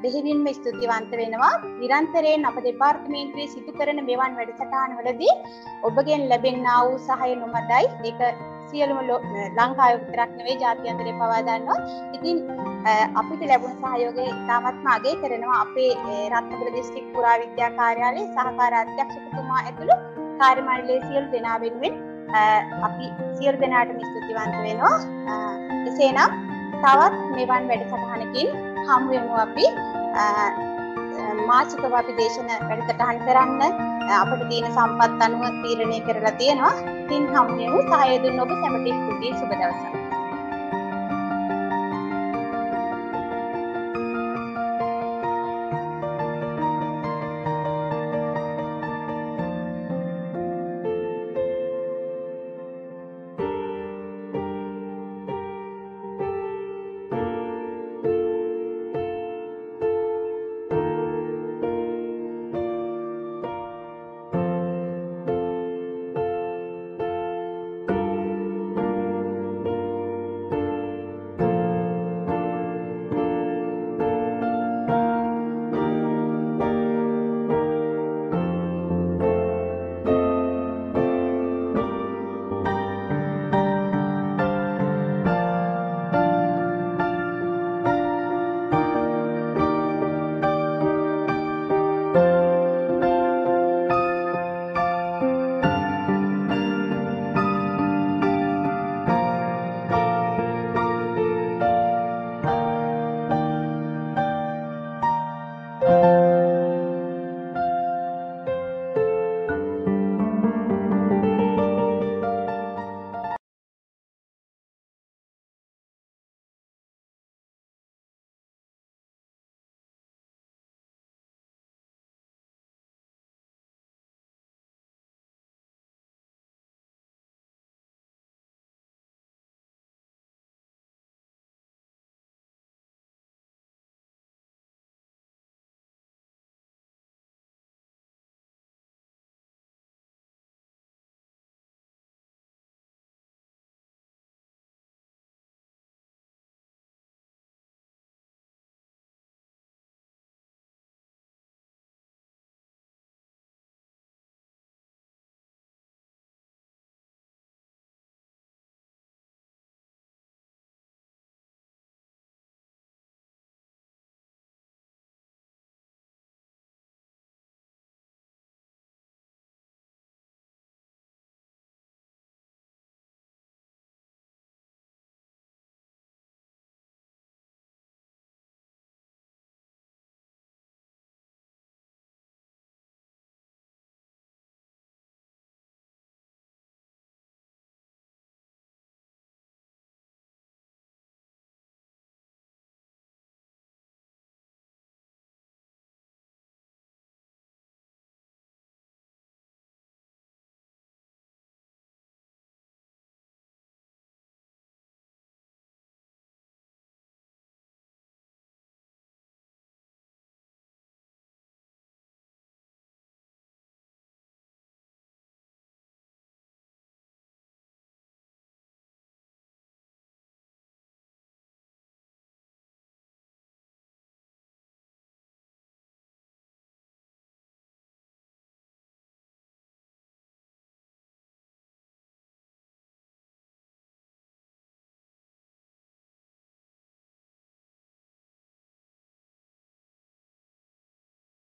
බෙහෙවින්ම ස්තුතිවන්ත වෙනවා. නිරන්තරයෙන් අප දෙපාර්තමේන්තුවේ සිදු කරන මෙවන් වැඩසටහන්වලදී ඔබගෙන් ලැබෙනා වූ සහාය නොමදයි. ඒක සියලුම ලංකාවේ විතරක් නෙවෙයි ජාත්‍යන්තරේ පවා දන්නවා. ඉතින් අපිට ලැබුණ සහයෝගය ඉතාමත්ම අගය කරනවා අපේ රත්නපුර දිස්ත්‍රික් පුරාවිද්‍යා කාර්යාලයේ සහකාර අධ්‍යක්ෂකතුමා ඇතුළු කාර්ය මණ්ඩලයේ සියලු දෙනා වෙනුවෙන් අපි සියලු දෙනාටම ස්තුතිවන්ත වෙනවා. එසේනම් තවත් මෙවන් වැඩසටහනකින් හමු වෙමු අපි. මාසිකව අපි දේශන වැඩසටහන් කරන්න අපිට තියෙන සම්පත් අනුව තීරණය කරලා තියෙනවා. ඉතින් හමු වෙමු. සහාය දුන්න ඔබ සැමට ස්තුතියි. සුබ දවසක්.